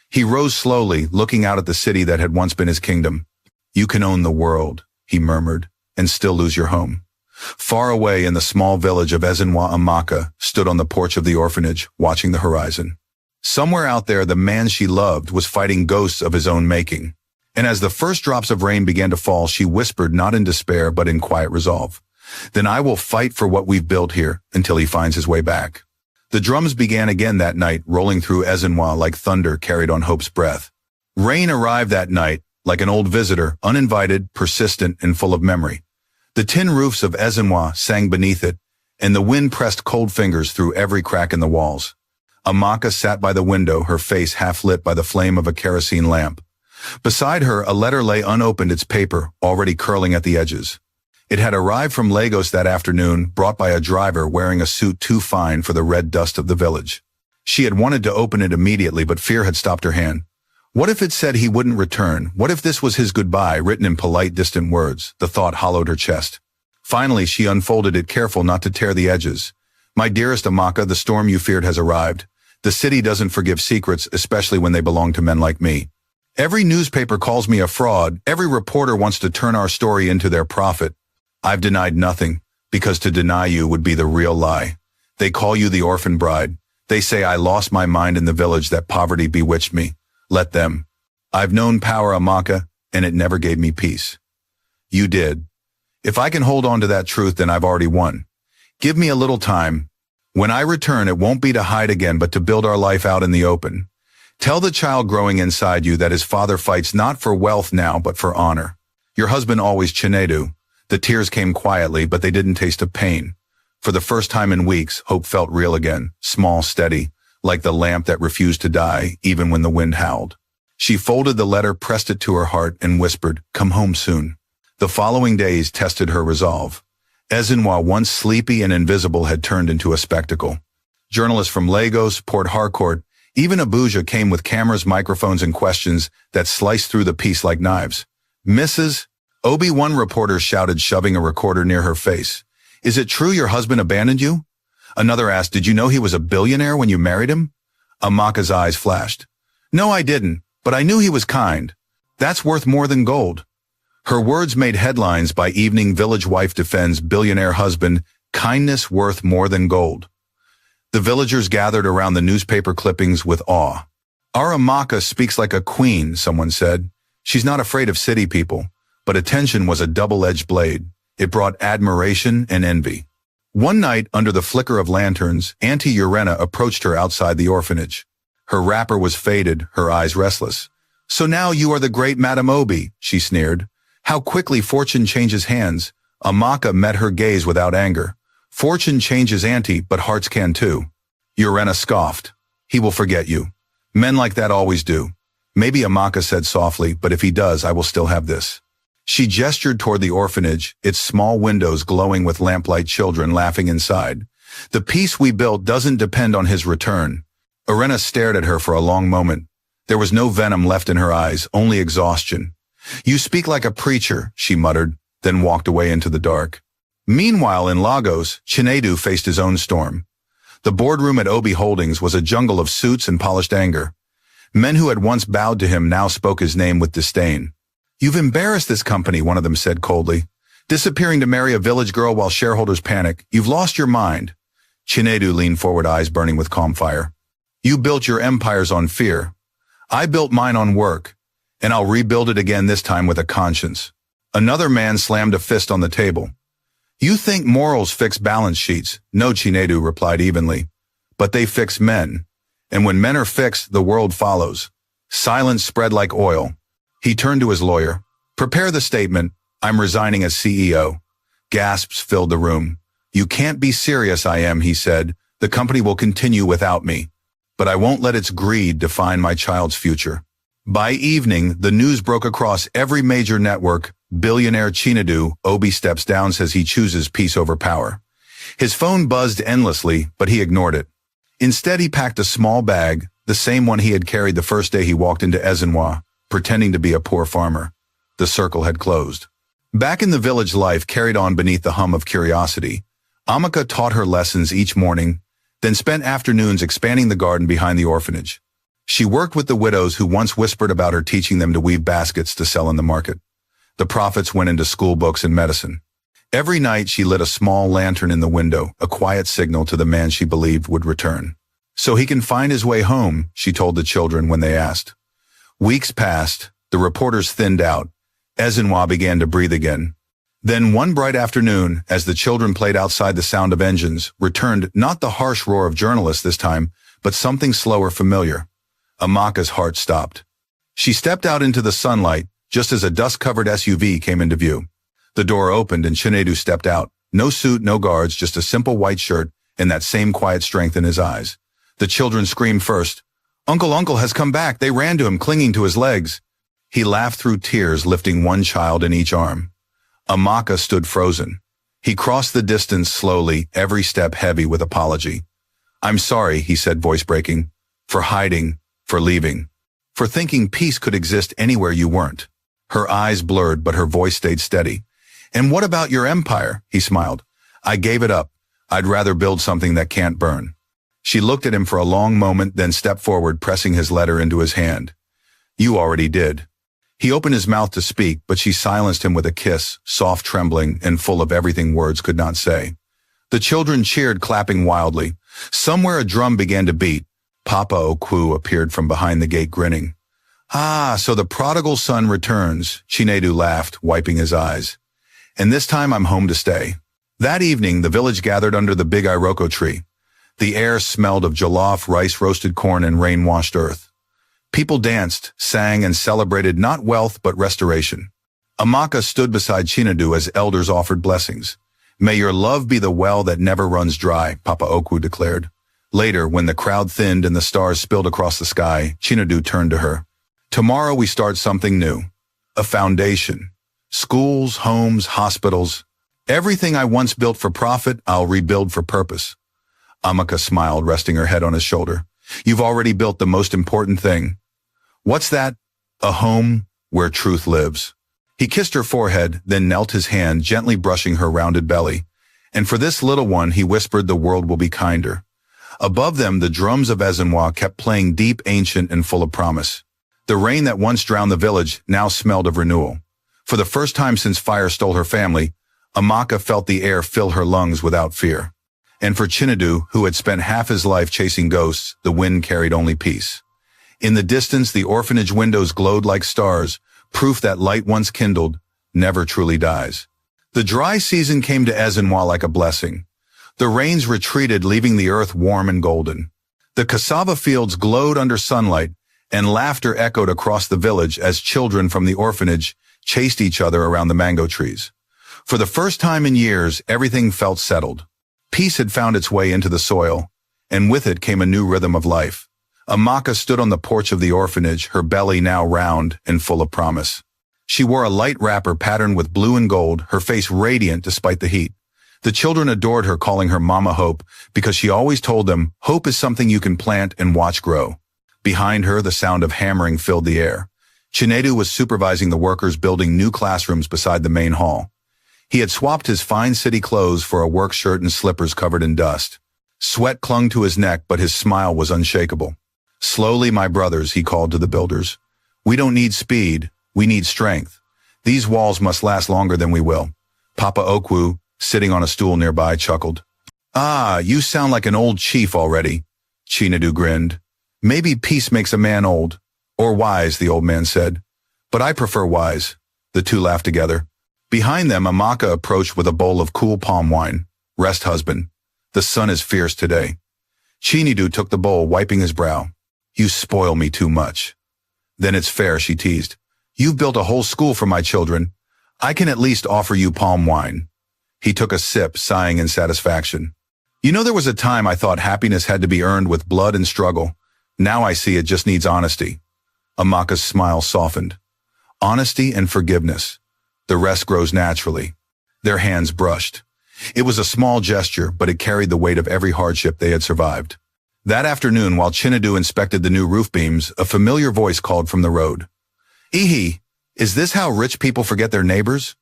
He rose slowly, looking out at the city that had once been his kingdom. You can own the world, he murmured, and still lose your home. Far away in the small village of Ezenwa, Amaka stood on the porch of the orphanage, watching the horizon. Somewhere out there, the man she loved was fighting ghosts of his own making. And as the first drops of rain began to fall, she whispered, not in despair, but in quiet resolve, "Then I will fight for what we've built here until he finds his way back." The drums began again that night, rolling through Ezenwa like thunder carried on hope's breath. Rain arrived that night, like an old visitor, uninvited, persistent, and full of memory. The tin roofs of Ezenwa sang beneath it, and the wind pressed cold fingers through every crack in the walls. Amaka sat by the window, her face half lit by the flame of a kerosene lamp. Beside her, a letter lay unopened, its paper already curling at the edges. It had arrived from Lagos that afternoon, brought by a driver wearing a suit too fine for the red dust of the village. She had wanted to open it immediately, but fear had stopped her hand. What if it said he wouldn't return? What if this was his goodbye, written in polite, distant words? The thought hollowed her chest. Finally, she unfolded it, careful not to tear the edges. "My dearest Amaka, the storm you feared has arrived. The city doesn't forgive secrets, especially when they belong to men like me. Every newspaper calls me a fraud. Every reporter wants to turn our story into their profit. I've denied nothing, because to deny you would be the real lie. They call you the orphan bride. They say I lost my mind in the village, that poverty bewitched me. Let them. I've known power, Amaka, and it never gave me peace. You did. If I can hold on to that truth, then I've already won. Give me a little time. When I return, it won't be to hide again, but to build our life out in the open. Tell the child growing inside you that his father fights not for wealth now, but for honor. Your husband always, Chinedu." The tears came quietly, but they didn't taste of pain. For the first time in weeks, hope felt real again, small, steady, like the lamp that refused to die, even when the wind howled. She folded the letter, pressed it to her heart, and whispered, "Come home soon." The following days tested her resolve. Ezenwa, once sleepy and invisible, had turned into a spectacle. Journalists from Lagos, Port Harcourt, even Abuja came with cameras, microphones, and questions that sliced through the peace like knives. "Mrs. Obi," one reporter shouted, shoving a recorder near her face. "Is it true your husband abandoned you?" Another asked, "Did you know he was a billionaire when you married him?" Amaka's eyes flashed. "No, I didn't, but I knew he was kind. That's worth more than gold." Her words made headlines. By evening, village wife defends billionaire husband, kindness worth more than gold. The villagers gathered around the newspaper clippings with awe. "Our Amaka speaks like a queen," someone said. "She's not afraid of city people." But attention was a double-edged blade. It brought admiration and envy. One night, under the flicker of lanterns, Auntie Urena approached her outside the orphanage. Her wrapper was faded, her eyes restless. "So now you are the great Madame Obi," she sneered. "How quickly fortune changes hands." Amaka met her gaze without anger. "Fortune changes, Auntie, but hearts can too." Urena scoffed. "He will forget you. Men like that always do." "Maybe," Amaka said softly, "but if he does, I will still have this." She gestured toward the orphanage, its small windows glowing with lamplight, children laughing inside. "The peace we built doesn't depend on his return." Urena stared at her for a long moment. There was no venom left in her eyes, only exhaustion. "You speak like a preacher," she muttered, then walked away into the dark. Meanwhile, in Lagos, Chinedu faced his own storm. The boardroom at Obi Holdings was a jungle of suits and polished anger. Men who had once bowed to him now spoke his name with disdain. "You've embarrassed this company," one of them said coldly. "Disappearing to marry a village girl while shareholders panic. You've lost your mind." Chinedu leaned forward, eyes burning with calm fire. "You built your empires on fear. I built mine on work, and I'll rebuild it again, this time with a conscience." Another man slammed a fist on the table. "You think morals fix balance sheets?" "No," Chinedu replied evenly. "But they fix men. And when men are fixed, the world follows." Silence spread like oil. He turned to his lawyer. "Prepare the statement. I'm resigning as CEO." Gasps filled the room. "You can't be serious." "I am," he said. "The company will continue without me. But I won't let its greed define my child's future." By evening, the news broke across every major network. Billionaire Chinedu Obi steps down, says he chooses peace over power. His phone buzzed endlessly, but he ignored it. Instead, he packed a small bag, the same one he had carried the first day he walked into Ezenwa, pretending to be a poor farmer. The circle had closed. Back in the village, life carried on beneath the hum of curiosity. Amaka taught her lessons each morning. then spent afternoons expanding the garden behind the orphanage. She worked with the widows who once whispered about her teaching them to weave baskets to sell in the market. The profits went into school books and medicine. Every night she lit a small lantern in the window, a quiet signal to the man she believed would return. "So he can find his way home," she told the children when they asked. Weeks passed, the reporters thinned out. Ezenwa began to breathe again. Then one bright afternoon, as the children played outside, the sound of engines returned, not the harsh roar of journalists this time, but something slower, familiar. Amaka's heart stopped. She stepped out into the sunlight, just as a dust-covered SUV came into view. The door opened and Chinedu stepped out. No suit, no guards, just a simple white shirt and that same quiet strength in his eyes. The children screamed first. Uncle has come back." They ran to him, clinging to his legs. He laughed through tears, lifting one child in each arm. Amaka stood frozen. He crossed the distance slowly, every step heavy with apology. "I'm sorry," he said, voice breaking, "for hiding, for leaving, for thinking peace could exist anywhere you weren't." Her eyes blurred, but her voice stayed steady. "And what about your empire?" He smiled. "I gave it up. I'd rather build something that can't burn." She looked at him for a long moment, then stepped forward, pressing his letter into his hand. "You already did." He opened his mouth to speak, but she silenced him with a kiss, soft, trembling, and full of everything words could not say. The children cheered, clapping wildly. Somewhere a drum began to beat. Papa Okwu appeared from behind the gate, grinning. "Ah, so the prodigal son returns," Chinedu laughed, wiping his eyes. "And this time I'm home to stay." That evening, the village gathered under the big iroko tree. The air smelled of jollof, rice, roasted corn, and rain-washed earth. People danced, sang, and celebrated not wealth but restoration. Amaka stood beside Chinedu as elders offered blessings. "May your love be the well that never runs dry," Papa Okwu declared. Later, when the crowd thinned and the stars spilled across the sky, Chinedu turned to her. "Tomorrow we start something new. A foundation. Schools, homes, hospitals. Everything I once built for profit, I'll rebuild for purpose." Amaka smiled, resting her head on his shoulder. "You've already built the most important thing." "What's that?" "A home where truth lives." He kissed her forehead, then knelt his hand, gently brushing her rounded belly. "And for this little one," he whispered, "the world will be kinder." Above them, the drums of Ezenwa kept playing, deep, ancient, and full of promise. The rain that once drowned the village now smelled of renewal. For the first time since fire stole her family, Amaka felt the air fill her lungs without fear. And for Chinedu, who had spent half his life chasing ghosts, the wind carried only peace. In the distance, the orphanage windows glowed like stars, proof that light once kindled never truly dies. The dry season came to Ezenwa like a blessing. The rains retreated, leaving the earth warm and golden. The cassava fields glowed under sunlight, and laughter echoed across the village as children from the orphanage chased each other around the mango trees. For the first time in years, everything felt settled. Peace had found its way into the soil, and with it came a new rhythm of life. Amaka stood on the porch of the orphanage, her belly now round and full of promise. She wore a light wrapper patterned with blue and gold, her face radiant despite the heat. The children adored her, calling her Mama Hope, because she always told them, hope is something you can plant and watch grow. Behind her, the sound of hammering filled the air. Chinedu was supervising the workers building new classrooms beside the main hall. He had swapped his fine city clothes for a work shirt and slippers covered in dust. Sweat clung to his neck, but his smile was unshakable. "Slowly, my brothers," he called to the builders. "We don't need speed, we need strength. These walls must last longer than we will." Papa Okwu, sitting on a stool nearby, chuckled. "Ah, you sound like an old chief already." Chinedu grinned. "Maybe peace makes a man old. Or wise," the old man said. "But I prefer wise." The two laughed together. Behind them, Amaka approached with a bowl of cool palm wine. "Rest, husband. The sun is fierce today." Chinedu took the bowl, wiping his brow. "You spoil me too much." "Then it's fair," she teased. "You've built a whole school for my children. I can at least offer you palm wine." He took a sip, sighing in satisfaction. "You know, there was a time I thought happiness had to be earned with blood and struggle. Now I see it just needs honesty." Amaka's smile softened. "Honesty and forgiveness. The rest grows naturally." Their hands brushed. It was a small gesture, but it carried the weight of every hardship they had survived. That afternoon, while Chinedu inspected the new roof beams, a familiar voice called from the road. "Ihi, is this how rich people forget their neighbors?"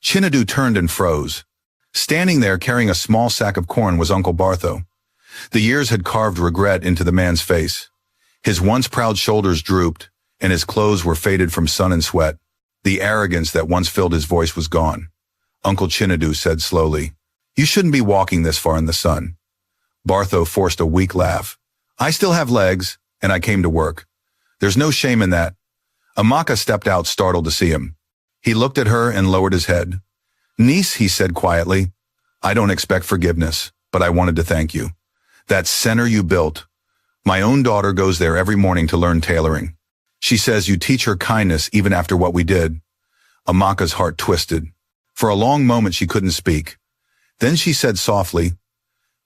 Chinedu turned and froze. Standing there carrying a small sack of corn was Uncle Bartho. The years had carved regret into the man's face. His once proud shoulders drooped, and his clothes were faded from sun and sweat. The arrogance that once filled his voice was gone. Uncle Chinadu said slowly, "You shouldn't be walking this far in the sun." Bartho forced a weak laugh. "I still have legs, and I came to work. There's no shame in that." Amaka stepped out, startled to see him. He looked at her and lowered his head. "Niece," he said quietly, "I don't expect forgiveness, but I wanted to thank you. That center you built. My own daughter goes there every morning to learn tailoring. She says you teach her kindness even after what we did." Amaka's heart twisted. For a long moment she couldn't speak. Then she said softly,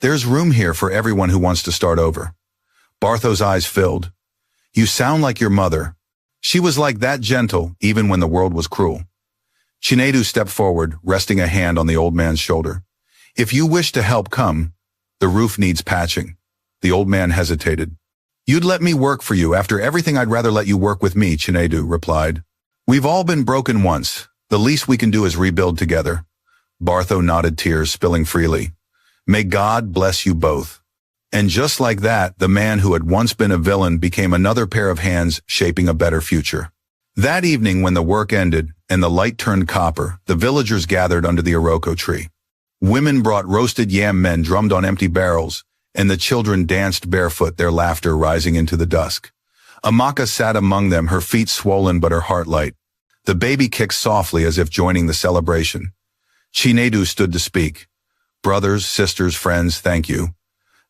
"There's room here for everyone who wants to start over." Bartho's eyes filled. "You sound like your mother. She was like that, gentle, even when the world was cruel." Chinedu stepped forward, resting a hand on the old man's shoulder. "If you wish to help, come. The roof needs patching." The old man hesitated. "You'd let me work for you. After everything, I'd rather let you work with me," Chinedu replied. "We've all been broken once. The least we can do is rebuild together." Bartho nodded, tears spilling freely. "May God bless you both." And just like that, the man who had once been a villain became another pair of hands shaping a better future. That evening, when the work ended and the light turned copper, the villagers gathered under the Iroko tree. Women brought roasted yam, men drummed on empty barrels, and the children danced barefoot, their laughter rising into the dusk. Amaka sat among them, her feet swollen but her heart light. The baby kicked softly as if joining the celebration. Chinedu stood to speak. "Brothers, sisters, friends, thank you.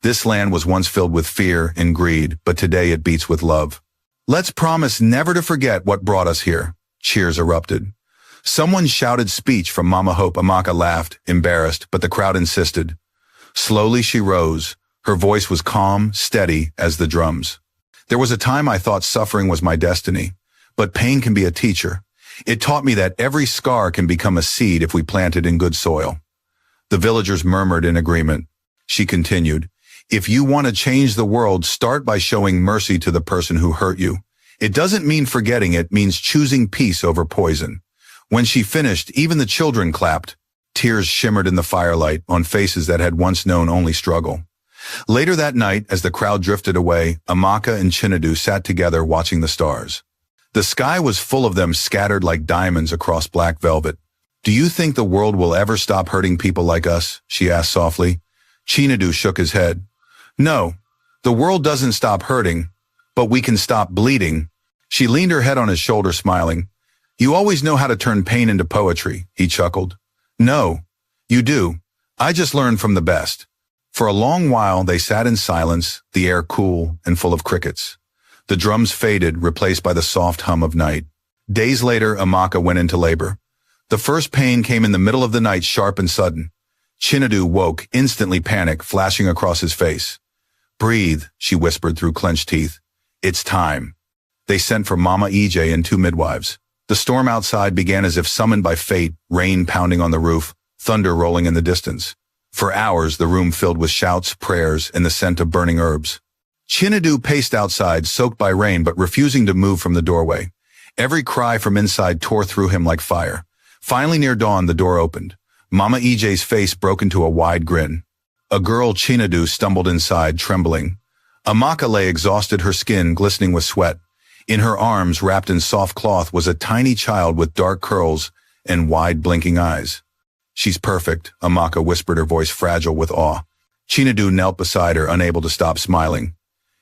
This land was once filled with fear and greed, but today it beats with love. Let's promise never to forget what brought us here." Cheers erupted. Someone shouted speech from Mama Hope. Amaka laughed, embarrassed, but the crowd insisted. Slowly she rose. Her voice was calm, steady as the drums. "There was a time I thought suffering was my destiny, but pain can be a teacher. It taught me that every scar can become a seed if we plant it in good soil." The villagers murmured in agreement. She continued, "If you want to change the world, start by showing mercy to the person who hurt you. It doesn't mean forgetting, it means choosing peace over poison." When she finished, even the children clapped. Tears shimmered in the firelight on faces that had once known only struggle. Later that night, as the crowd drifted away, Amaka and Chinedu sat together watching the stars. The sky was full of them, scattered like diamonds across black velvet. "Do you think the world will ever stop hurting people like us?" she asked softly. Chinedu shook his head. "No, the world doesn't stop hurting, but we can stop bleeding." She leaned her head on his shoulder, smiling. "You always know how to turn pain into poetry," he chuckled. "No, you do. I just learned from the best." For a long while they sat in silence, the air cool and full of crickets. The drums faded, replaced by the soft hum of night. Days later, Amaka went into labor. The first pain came in the middle of the night, sharp and sudden. Chinedu woke, instantly, panic flashing across his face. "Breathe," she whispered through clenched teeth. "It's time." They sent for Mama EJ and 2 midwives. The storm outside began as if summoned by fate, rain pounding on the roof, thunder rolling in the distance. For hours, the room filled with shouts, prayers, and the scent of burning herbs. Chinedu paced outside, soaked by rain but refusing to move from the doorway. Every cry from inside tore through him like fire. Finally, near dawn, the door opened. Mama EJ's face broke into a wide grin. A girl, Chinedu, stumbled inside, trembling. Amaka lay exhausted, her skin glistening with sweat. In her arms, wrapped in soft cloth, was a tiny child with dark curls and wide, blinking eyes. "She's perfect," Amaka whispered, her voice fragile with awe. Chinedu knelt beside her, unable to stop smiling.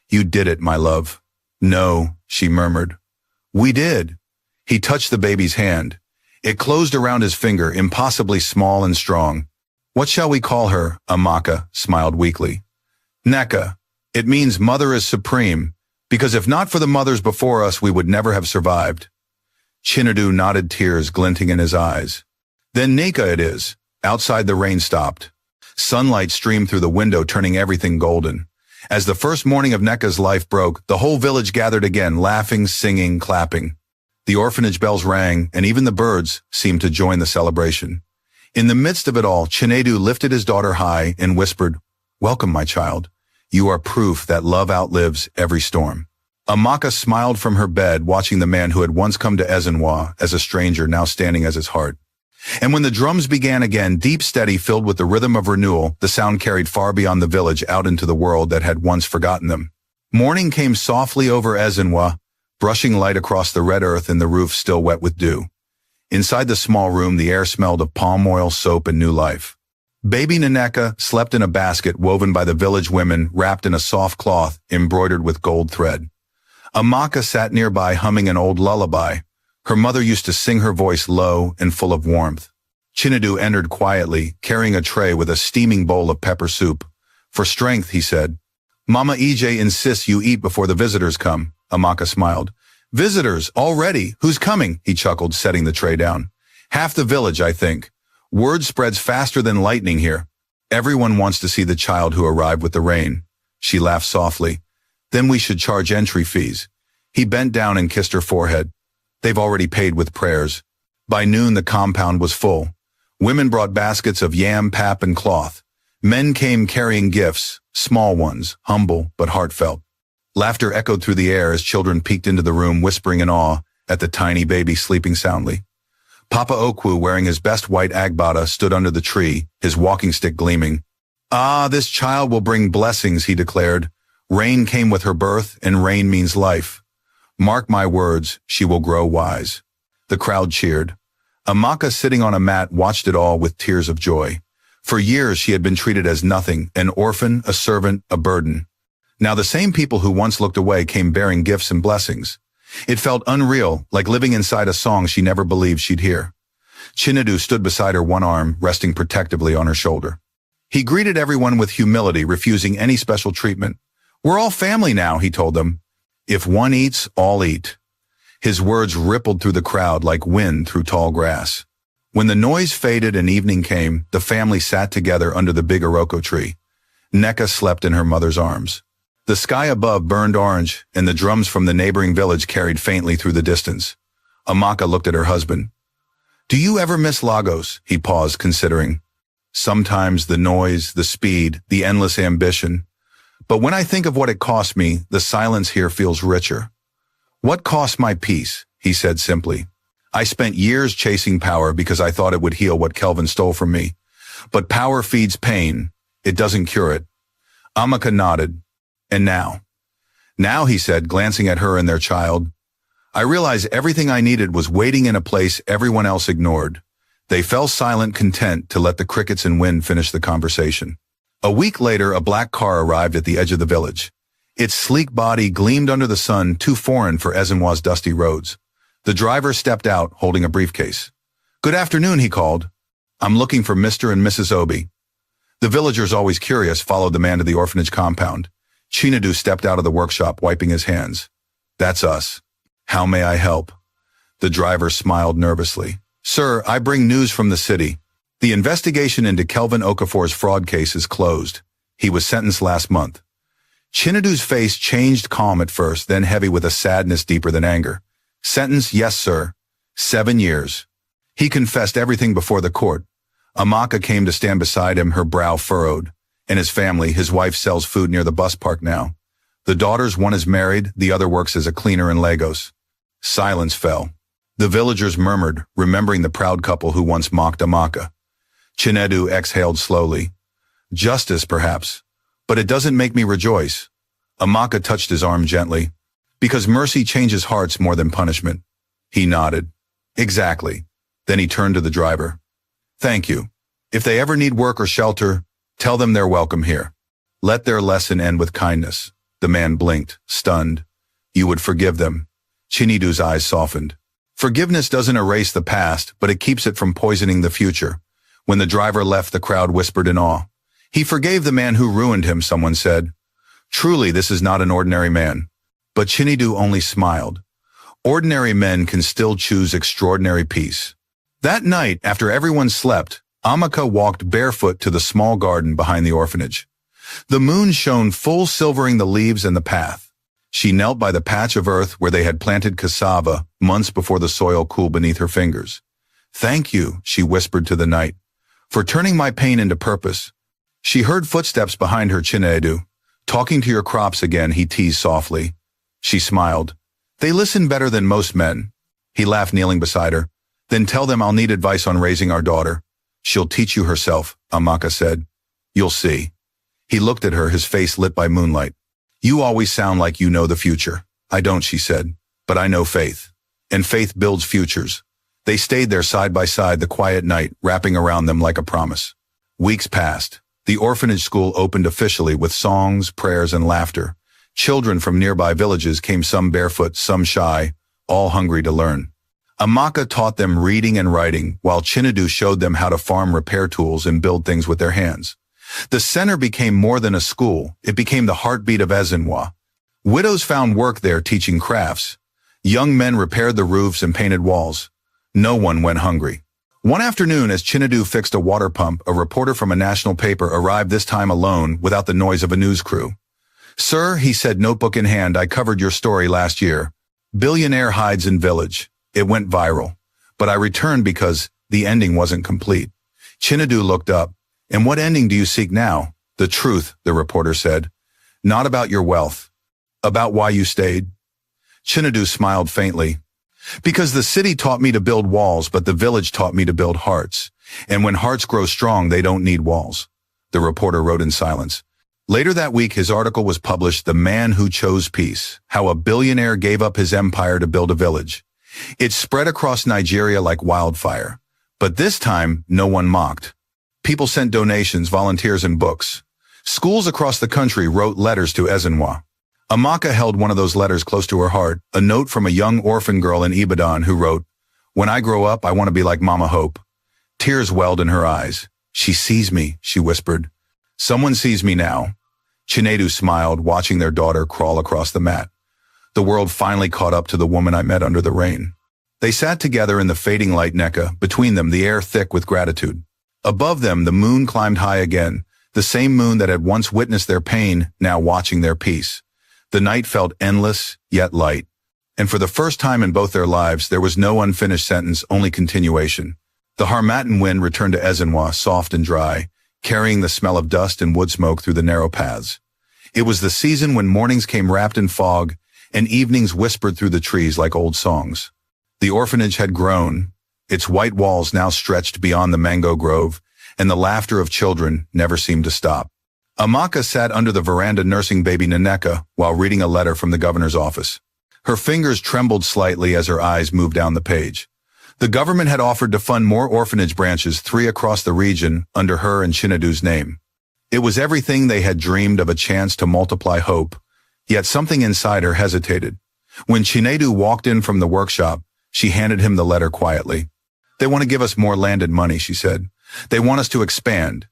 "You did it, my love." "No," she murmured. "We did." He touched the baby's hand. It closed around his finger, impossibly small and strong. "What shall we call her?" Amaka smiled weakly. "Neka. It means mother is supreme, because if not for the mothers before us, we would never have survived." Chinedu nodded, tears glinting in his eyes. "Then Neka it is." Outside, the rain stopped. Sunlight streamed through the window, turning everything golden. As the first morning of Neka's life broke, the whole village gathered again, laughing, singing, clapping. The orphanage bells rang, and even the birds seemed to join the celebration. In the midst of it all, Chinedu lifted his daughter high and whispered, "Welcome, my child. You are proof that love outlives every storm." Amaka smiled from her bed, watching the man who had once come to Ezenwa as a stranger now standing as his heart. And when the drums began again, deep, steady, filled with the rhythm of renewal, the sound carried far beyond the village out into the world that had once forgotten them. Morning came softly over Ezinwa, brushing light across the red earth and the roof still wet with dew. Inside the small room, the air smelled of palm oil, soap, and new life. Baby Naneka slept in a basket woven by the village women, wrapped in a soft cloth embroidered with gold thread. Amaka sat nearby humming an old lullaby. Her mother used to sing, her voice low and full of warmth. Chinedu entered quietly, carrying a tray with a steaming bowl of pepper soup. For strength, he said. Mama EJ insists you eat before the visitors come, Amaka smiled. Visitors, already? Who's coming? He chuckled, setting the tray down. Half the village, I think. Word spreads faster than lightning here. Everyone wants to see the child who arrived with the rain. She laughed softly. Then we should charge entry fees. He bent down and kissed her forehead. They've already paid with prayers. By noon, the compound was full. Women brought baskets of yam, pap, and cloth. Men came carrying gifts, small ones, humble but heartfelt. Laughter echoed through the air as children peeked into the room, whispering in awe at the tiny baby sleeping soundly. Papa Okwu, wearing his best white agbada, stood under the tree, his walking stick gleaming. Ah, this child will bring blessings, he declared. Rain came with her birth, and rain means life. Mark my words, she will grow wise. The crowd cheered. Amaka, sitting on a mat, watched it all with tears of joy. For years she had been treated as nothing, an orphan, a servant, a burden. Now the same people who once looked away came bearing gifts and blessings. It felt unreal, like living inside a song she never believed she'd hear. Chinedu stood beside her, one arm resting protectively on her shoulder. He greeted everyone with humility, refusing any special treatment. We're all family now, he told them. If one eats, all eat. His words rippled through the crowd like wind through tall grass. When the noise faded and evening came, the family sat together under the big Iroko tree. Neka slept in her mother's arms. The sky above burned orange, and the drums from the neighboring village carried faintly through the distance. Amaka looked at her husband. Do you ever miss Lagos? He paused, considering. Sometimes the noise, the speed, the endless ambition. But when I think of what it cost me, the silence here feels richer. What cost my peace? He said simply. I spent years chasing power because I thought it would heal what Kelvin stole from me. But power feeds pain. It doesn't cure it. Amaka nodded. And now? Now, he said, glancing at her and their child. I realized everything I needed was waiting in a place everyone else ignored. They fell silent, content to let the crickets and wind finish the conversation. A week later, a black car arrived at the edge of the village. Its sleek body gleamed under the sun, too foreign for Ezinwa's dusty roads. The driver stepped out, holding a briefcase. Good afternoon, he called. I'm looking for Mr. and Mrs. Obi. The villagers, always curious, followed the man to the orphanage compound. Chinedu stepped out of the workshop, wiping his hands. That's us. How may I help? The driver smiled nervously. Sir, I bring news from the city. The investigation into Kelvin Okafor's fraud case is closed. He was sentenced last month. Chinedu's face changed, calm at first, then heavy with a sadness deeper than anger. Sentence, yes, sir. 7 years. He confessed everything before the court. Amaka came to stand beside him, her brow furrowed. And his family, his wife sells food near the bus park now. The daughters, one is married, the other works as a cleaner in Lagos. Silence fell. The villagers murmured, remembering the proud couple who once mocked Amaka. Chinedu exhaled slowly. Justice, perhaps. But it doesn't make me rejoice. Amaka touched his arm gently. Because mercy changes hearts more than punishment. He nodded. Exactly. Then he turned to the driver. Thank you. If they ever need work or shelter, tell them they're welcome here. Let their lesson end with kindness. The man blinked, stunned. You would forgive them. Chinedu's eyes softened. Forgiveness doesn't erase the past, but it keeps it from poisoning the future. When the driver left, the crowd whispered in awe. He forgave the man who ruined him, someone said. Truly, this is not an ordinary man. But Chinedu only smiled. Ordinary men can still choose extraordinary peace. That night, after everyone slept, Amaka walked barefoot to the small garden behind the orphanage. The moon shone full, silvering the leaves and the path. She knelt by the patch of earth where they had planted cassava months before the soil cooled beneath her fingers. Thank you, she whispered to the night, for turning my pain into purpose. She heard footsteps behind her. Chinedu. Talking to your crops again, he teased softly. She smiled. They listen better than most men. He laughed, kneeling beside her. Then tell them I'll need advice on raising our daughter. She'll teach you herself, Amaka said. You'll see. He looked at her, his face lit by moonlight. You always sound like you know the future. I don't, she said, but I know faith. And faith builds futures. They stayed there side by side the quiet night, wrapping around them like a promise. Weeks passed. The orphanage school opened officially with songs, prayers, and laughter. Children from nearby villages came, some barefoot, some shy, all hungry to learn. Amaka taught them reading and writing, while Chinedu showed them how to farm, repair tools, and build things with their hands. The center became more than a school. It became the heartbeat of Ezinwa. Widows found work there teaching crafts. Young men repaired the roofs and painted walls. No one went hungry. One afternoon, as Chinedu fixed a water pump, a reporter from a national paper arrived, this time alone, without the noise of a news crew. Sir, he said, notebook in hand, I covered your story last year. Billionaire hides in village. It went viral. But I returned because the ending wasn't complete. Chinedu looked up. And what ending do you seek now? The truth, the reporter said. Not about your wealth. About why you stayed. Chinedu smiled faintly. Because the city taught me to build walls, but the village taught me to build hearts. And when hearts grow strong, they don't need walls. The reporter wrote in silence. Later that week, his article was published, The Man Who Chose Peace, How a Billionaire Gave Up His Empire to Build a Village. It spread across Nigeria like wildfire. But this time, no one mocked. People sent donations, volunteers, and books. Schools across the country wrote letters to Ezinwa. Amaka held one of those letters close to her heart, a note from a young orphan girl in Ibadan who wrote, When I grow up, I want to be like Mama Hope. Tears welled in her eyes. She sees me, she whispered. Someone sees me now. Chinedu smiled, watching their daughter crawl across the mat. The world finally caught up to the woman I met under the rain. They sat together in the fading light, Neka, between them the air thick with gratitude. Above them, the moon climbed high again, the same moon that had once witnessed their pain, now watching their peace. The night felt endless, yet light. And for the first time in both their lives, there was no unfinished sentence, only continuation. The Harmattan wind returned to Ezinwa, soft and dry, carrying the smell of dust and wood smoke through the narrow paths. It was the season when mornings came wrapped in fog, and evenings whispered through the trees like old songs. The orphanage had grown. Its white walls now stretched beyond the mango grove, and the laughter of children never seemed to stop. Amaka sat under the veranda nursing baby Nneka while reading a letter from the governor's office. Her fingers trembled slightly as her eyes moved down the page. The government had offered to fund more orphanage branches, 3 across the region, under her and Chinedu's name. It was everything they had dreamed of, a chance to multiply hope. Yet something inside her hesitated. When Chinedu walked in from the workshop, she handed him the letter quietly. They want to give us more land and money, she said. They want us to expand.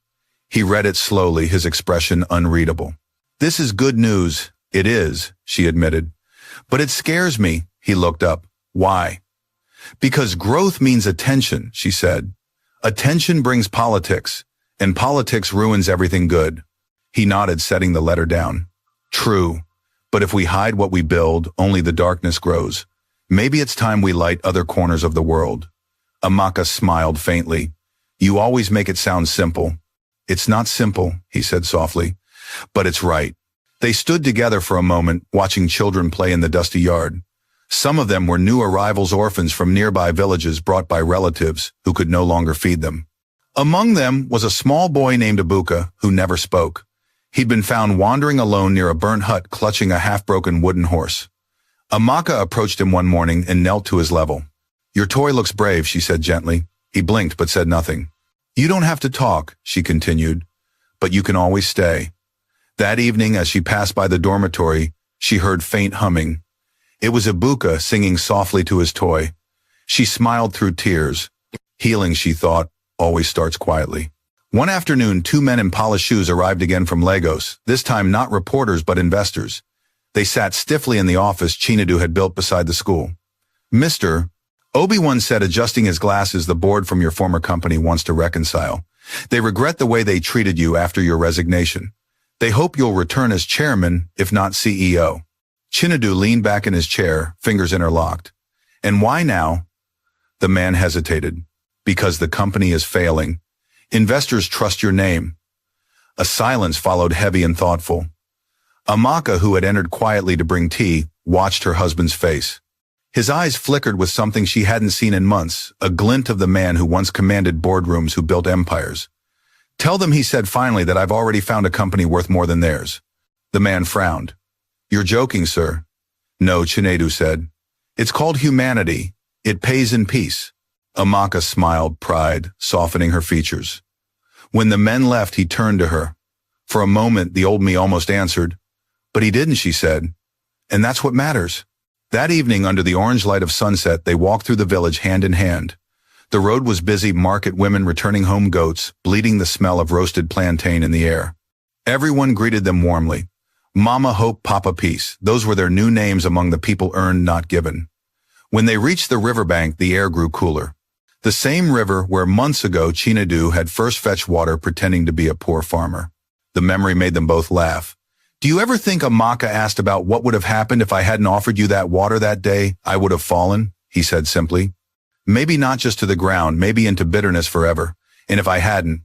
He read it slowly, his expression unreadable. This is good news. It is, she admitted. But it scares me. He looked up. Why? Because growth means attention, she said. Attention brings politics, and politics ruins everything good. He nodded, setting the letter down. True. But if we hide what we build, only the darkness grows. Maybe it's time we light other corners of the world. Amaka smiled faintly. You always make it sound simple. It's not simple, he said softly, but it's right. They stood together for a moment, watching children play in the dusty yard. Some of them were new arrivals, orphans from nearby villages brought by relatives who could no longer feed them. Among them was a small boy named Abuka who never spoke. He'd been found wandering alone near a burnt hut, clutching a half-broken wooden horse. Amaka approached him one morning and knelt to his level. Your toy looks brave, she said gently. He blinked but said nothing. You don't have to talk, she continued, but you can always stay. That evening, as she passed by the dormitory, she heard faint humming. It was Abuka singing softly to his toy. She smiled through tears. Healing, she thought, always starts quietly. One afternoon, 2 men in polished shoes arrived again from Lagos, this time not reporters but investors. They sat stiffly in the office Chinedu had built beside the school. Mr. Obi-Wan said, adjusting his glasses, the board from your former company wants to reconcile. They regret the way they treated you after your resignation. They hope you'll return as chairman, if not CEO. Chinedu leaned back in his chair, fingers interlocked. And why now? The man hesitated. Because the company is failing. Investors trust your name. A silence followed, heavy and thoughtful. Amaka, who had entered quietly to bring tea, watched her husband's face. His eyes flickered with something she hadn't seen in months, a glint of the man who once commanded boardrooms who built empires. "Tell them," he said finally, "that I've already found a company worth more than theirs." The man frowned. "You're joking, sir." "No," Chinedu said. "It's called humanity. It pays in peace." Amaka smiled, pride softening her features. When the men left, he turned to her. For a moment, the old me almost answered. "But he didn't," she said. "And that's what matters." That evening, under the orange light of sunset, they walked through the village hand in hand. The road was busy, market women returning home goats, bleeding the smell of roasted plantain in the air. Everyone greeted them warmly. Mama Hope, Papa Peace, those were their new names among the people earned, not given. When they reached the riverbank, the air grew cooler. The same river where months ago Chinedu had first fetched water pretending to be a poor farmer. The memory made them both laugh. "Do you ever think," Amaka asked, "about what would have happened if I hadn't offered you that water that day? I would have fallen," he said simply. "Maybe not just to the ground, maybe into bitterness forever. And if I hadn't,"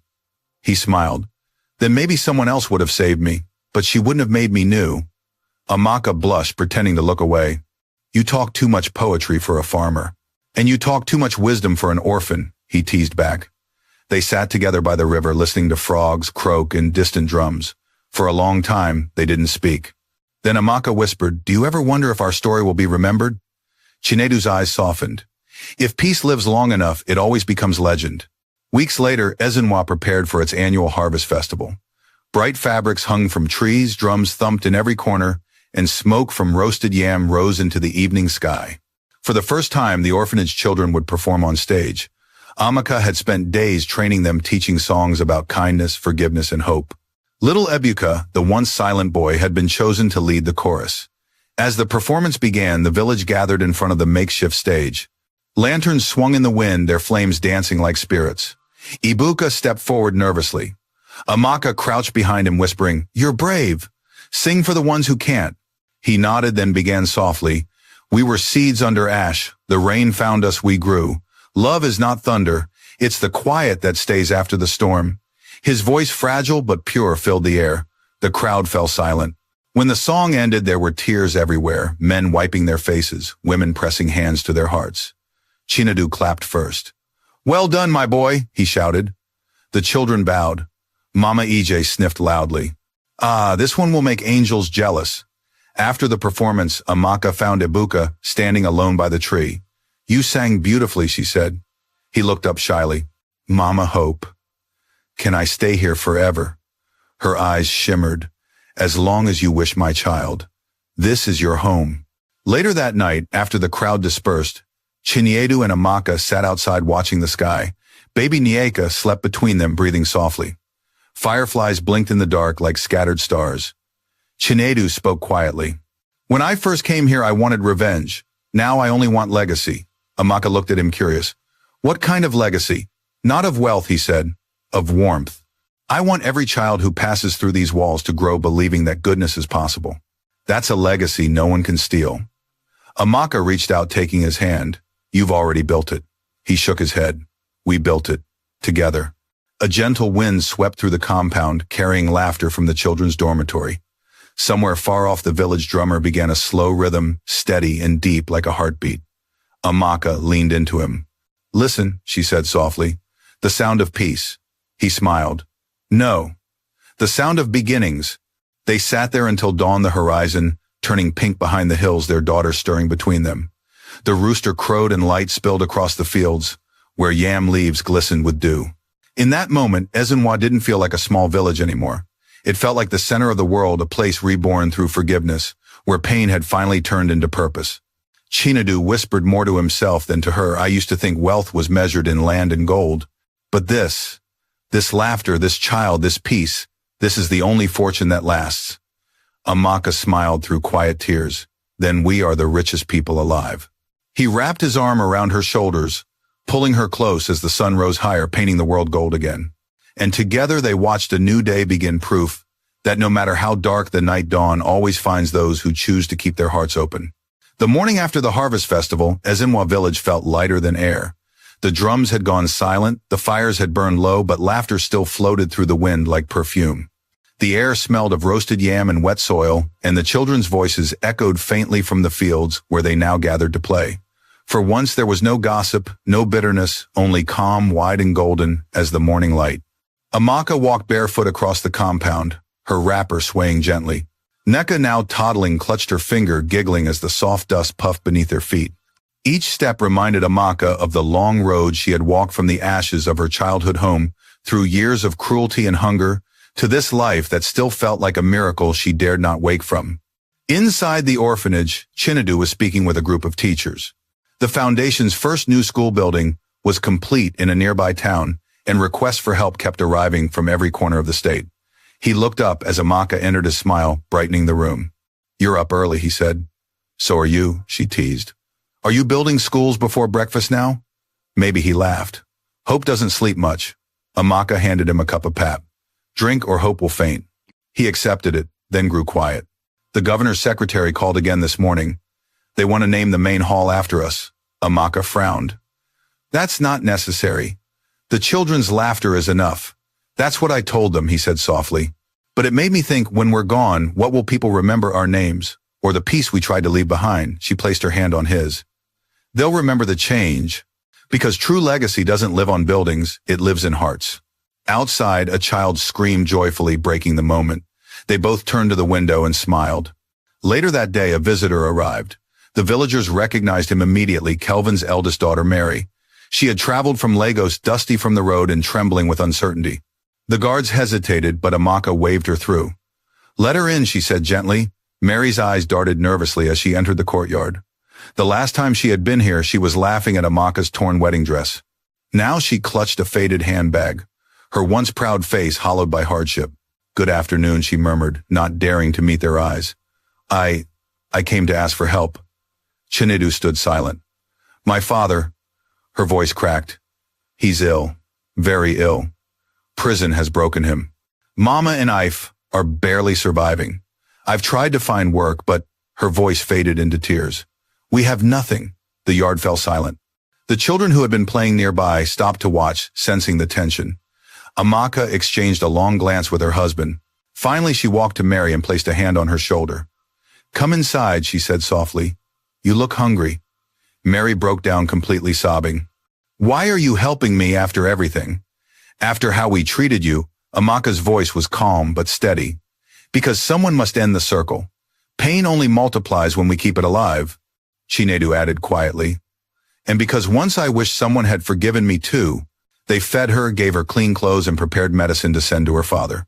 he smiled, "then maybe someone else would have saved me, but she wouldn't have made me new." Amaka blushed, pretending to look away. "You talk too much poetry for a farmer. And you talk too much wisdom for an orphan," he teased back. They sat together by the river, listening to frogs croak and distant drums. For a long time, they didn't speak. Then Amaka whispered, "Do you ever wonder if our story will be remembered?" Chinedu's eyes softened. "If peace lives long enough, it always becomes legend." Weeks later, Ezinwa prepared for its annual harvest festival. Bright fabrics hung from trees, drums thumped in every corner, and smoke from roasted yam rose into the evening sky. For the first time, the orphanage children would perform on stage. Amaka had spent days training them, teaching songs about kindness, forgiveness, and hope. Little Ebuka, the once silent boy, had been chosen to lead the chorus. As the performance began, the village gathered in front of the makeshift stage. Lanterns swung in the wind, their flames dancing like spirits. Ibuka stepped forward nervously. Amaka crouched behind him, whispering, "You're brave. Sing for the ones who can't." He nodded, then began softly, "We were seeds under ash. The rain found us, we grew. Love is not thunder. It's the quiet that stays after the storm." His voice, fragile but pure, filled the air. The crowd fell silent. When the song ended, there were tears everywhere, men wiping their faces, women pressing hands to their hearts. Chinedu clapped first. "Well done, my boy," he shouted. The children bowed. Mama EJ sniffed loudly. "Ah, this one will make angels jealous." After the performance, Amaka found Ibuka standing alone by the tree. "You sang beautifully," she said. He looked up shyly. "Mama Hope. Can I stay here forever?" Her eyes shimmered. "As long as you wish, my child. This is your home." Later that night, after the crowd dispersed, Chinedu and Amaka sat outside watching the sky. Baby Nieka slept between them, breathing softly. Fireflies blinked in the dark like scattered stars. Chinedu spoke quietly. "When I first came here, I wanted revenge. Now I only want legacy." Amaka looked at him, curious. "What kind of legacy?" "Not of wealth," he said. "Of warmth. I want every child who passes through these walls to grow believing that goodness is possible. That's a legacy no one can steal." Amaka reached out, taking his hand. "You've already built it." He shook his head. "We built it. Together." A gentle wind swept through the compound, carrying laughter from the children's dormitory. Somewhere far off, the village drummer began a slow rhythm, steady and deep like a heartbeat. Amaka leaned into him. "Listen," she said softly. "The sound of peace." He smiled. "No. The sound of beginnings." They sat there until dawn, the horizon turning pink behind the hills, their daughter stirring between them. The rooster crowed and light spilled across the fields, where yam leaves glistened with dew. In that moment, Ezinwa didn't feel like a small village anymore. It felt like the center of the world, a place reborn through forgiveness, where pain had finally turned into purpose. Chinedu whispered more to himself than to her. "I used to think wealth was measured in land and gold. But this laughter, this child, this peace, this is the only fortune that lasts." Amaka smiled through quiet tears. "Then we are the richest people alive." He wrapped his arm around her shoulders, pulling her close as the sun rose higher, painting the world gold again. And together they watched a new day begin, proof that no matter how dark the night, dawn always finds those who choose to keep their hearts open. The morning after the harvest festival, Ezinwa village felt lighter than air. The drums had gone silent, the fires had burned low, but laughter still floated through the wind like perfume. The air smelled of roasted yam and wet soil, and the children's voices echoed faintly from the fields where they now gathered to play. For once there was no gossip, no bitterness, only calm, wide and golden as the morning light. Amaka walked barefoot across the compound, her wrapper swaying gently. Neka, now toddling, clutched her finger, giggling as the soft dust puffed beneath her feet. Each step reminded Amaka of the long road she had walked from the ashes of her childhood home, through years of cruelty and hunger, to this life that still felt like a miracle she dared not wake from. Inside the orphanage, Chinedu was speaking with a group of teachers. The foundation's first new school building was complete in a nearby town, and requests for help kept arriving from every corner of the state. He looked up as Amaka entered, his smile brightening the room. "You're up early," he said. "So are you," she teased. "Are you building schools before breakfast now?" Maybe he laughed. "Hope doesn't sleep much." Amaka handed him a cup of pap. "Drink or Hope will faint." He accepted it, then grew quiet. "The governor's secretary called again this morning. They want to name the main hall after us." Amaka frowned. "That's not necessary. The children's laughter is enough. That's what I told them," he said softly. "But it made me think, when we're gone, what will people remember our names, or the peace we tried to leave behind?" She placed her hand on his. "They'll remember the change, because true legacy doesn't live on buildings, it lives in hearts." Outside, a child screamed joyfully, breaking the moment. They both turned to the window and smiled. Later that day, a visitor arrived. The villagers recognized him immediately, Kelvin's eldest daughter, Mary. She had traveled from Lagos, dusty from the road and trembling with uncertainty. The guards hesitated, but Amaka waved her through. "Let her in," she said gently. Mary's eyes darted nervously as she entered the courtyard. The last time she had been here, she was laughing at Amaka's torn wedding dress. Now she clutched a faded handbag, her once proud face hollowed by hardship. "Good afternoon," she murmured, not daring to meet their eyes. I came to ask for help." Chinedu stood silent. "My father," her voice cracked. "He's ill, very ill. Prison has broken him. Mama and Ife are barely surviving. I've tried to find work, but..." Her voice faded into tears. "We have nothing." The yard fell silent. The children who had been playing nearby stopped to watch, sensing the tension. Amaka exchanged a long glance with her husband. Finally, she walked to Mary and placed a hand on her shoulder. "Come inside," she said softly. "You look hungry." Mary broke down, completely sobbing. "Why are you helping me after everything? After how we treated you?" Amaka's voice was calm but steady. "Because someone must end the circle. Pain only multiplies when we keep it alive," Chinedu added quietly. "And because once I wished someone had forgiven me too." They fed her, gave her clean clothes, and prepared medicine to send to her father.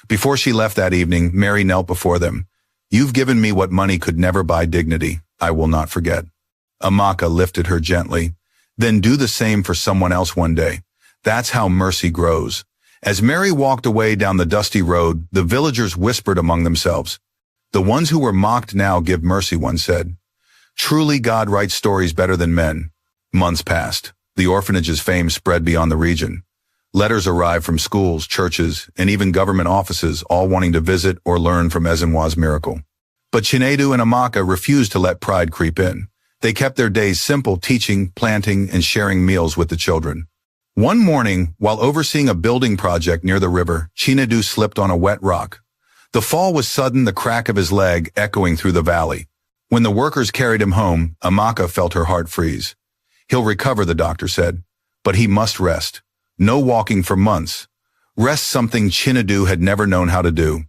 Before she left that evening, Mary knelt before them. "You've given me what money could never buy: dignity. I will not forget." Amaka lifted her gently. "Then do the same for someone else one day. That's how mercy grows." As Mary walked away down the dusty road, the villagers whispered among themselves. "The ones who were mocked now give mercy," one said. "Truly God writes stories better than men." Months passed. The orphanage's fame spread beyond the region. Letters arrived from schools, churches, and even government offices, all wanting to visit or learn from Ezenwa's miracle. But Chinedu and Amaka refused to let pride creep in. They kept their days simple, teaching, planting, and sharing meals with the children. One morning, while overseeing a building project near the river, Chinedu slipped on a wet rock. The fall was sudden, the crack of his leg echoing through the valley. When the workers carried him home, Amaka felt her heart freeze. "He'll recover," the doctor said, "but he must rest. No walking for months." Rest, something Chinedu had never known how to do.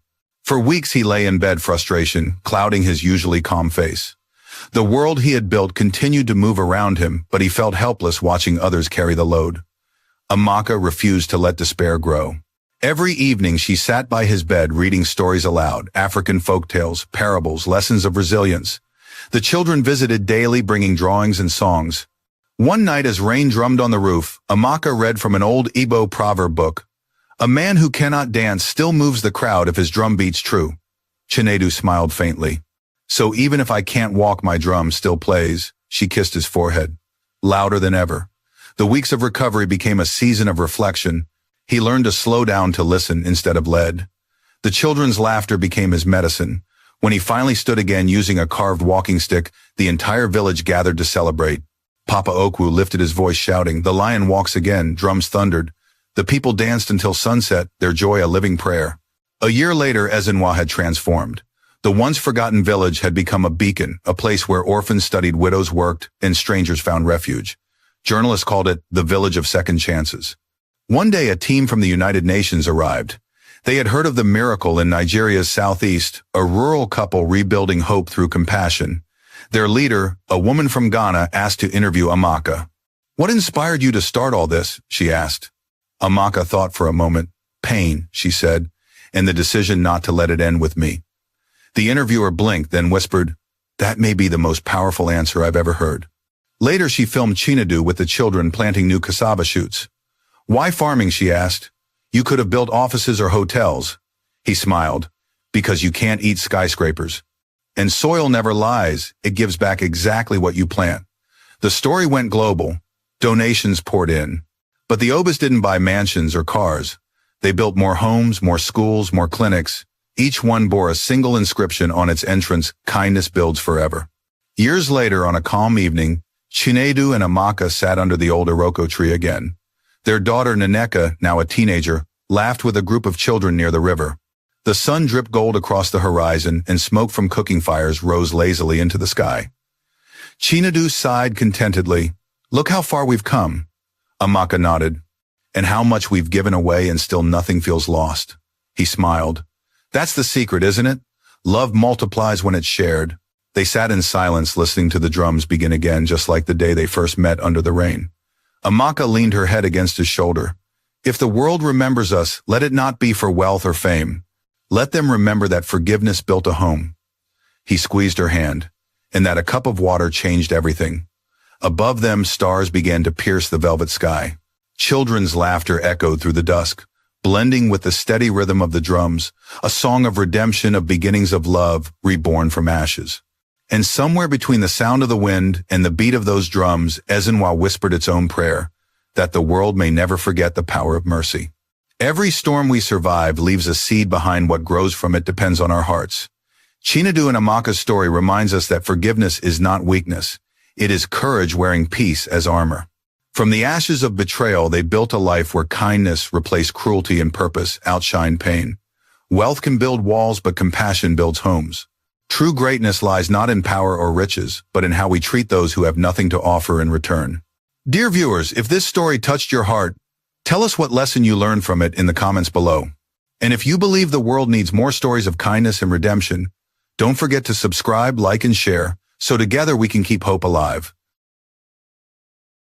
For weeks he lay in bed, frustration clouding his usually calm face. The world he had built continued to move around him, but he felt helpless watching others carry the load. Amaka refused to let despair grow. Every evening she sat by his bed reading stories aloud, African folktales, parables, lessons of resilience. The children visited daily, bringing drawings and songs. One night, as rain drummed on the roof, Amaka read from an old Igbo proverb book. "A man who cannot dance still moves the crowd if his drum beats true." Chinedu smiled faintly. "So even if I can't walk, my drum still plays." She kissed his forehead. Louder than ever. The weeks of recovery became a season of reflection. He learned to slow down, to listen instead of lead. The children's laughter became his medicine. When he finally stood again using a carved walking stick, the entire village gathered to celebrate. Papa Okwu lifted his voice, shouting, "The lion walks again." Drums thundered. The people danced until sunset, their joy a living prayer. A year later, Ezenwa had transformed. The once-forgotten village had become a beacon, a place where orphans studied, widows worked, and strangers found refuge. Journalists called it the Village of Second Chances. One day, a team from the United Nations arrived. They had heard of the miracle in Nigeria's southeast, a rural couple rebuilding hope through compassion. Their leader, a woman from Ghana, asked to interview Amaka. "What inspired you to start all this?" she asked. Amaka thought for a moment. "Pain," she said, "and the decision not to let it end with me." The interviewer blinked, then whispered, "That may be the most powerful answer I've ever heard." Later, she filmed Chinadu with the children planting new cassava shoots. "Why farming?" she asked. "You could have built offices or hotels." He smiled. "Because you can't eat skyscrapers. And soil never lies. It gives back exactly what you plant." The story went global. Donations poured in. But the Obas didn't buy mansions or cars. They built more homes, more schools, more clinics. Each one bore a single inscription on its entrance: "Kindness builds forever." Years later, on a calm evening, Chinedu and Amaka sat under the old Iroko tree again. Their daughter Naneka, now a teenager, laughed with a group of children near the river. The sun dripped gold across the horizon, and smoke from cooking fires rose lazily into the sky. Chinedu sighed contentedly. "Look how far we've come." Amaka nodded. "And how much we've given away, and still nothing feels lost." He smiled. "That's the secret, isn't it? Love multiplies when it's shared." They sat in silence, listening to the drums begin again, just like the day they first met under the rain. Amaka leaned her head against his shoulder. "If the world remembers us, let it not be for wealth or fame. Let them remember that forgiveness built a home." He squeezed her hand, and that a cup of water changed everything. Above them, stars began to pierce the velvet sky. Children's laughter echoed through the dusk, blending with the steady rhythm of the drums, a song of redemption, of beginnings of love, reborn from ashes. And somewhere between the sound of the wind and the beat of those drums, Ezenwa whispered its own prayer, that the world may never forget the power of mercy. Every storm we survive leaves a seed behind. What grows from it depends on our hearts. Chinedu and Amaka's story reminds us that forgiveness is not weakness. It is courage wearing peace as armor. From the ashes of betrayal, they built a life where kindness replaced cruelty and purpose outshined pain. Wealth can build walls, but compassion builds homes. True greatness lies not in power or riches, but in how we treat those who have nothing to offer in return. Dear viewers, if this story touched your heart, tell us what lesson you learned from it in the comments below. And if you believe the world needs more stories of kindness and redemption, don't forget to subscribe, like, and share, so together we can keep hope alive.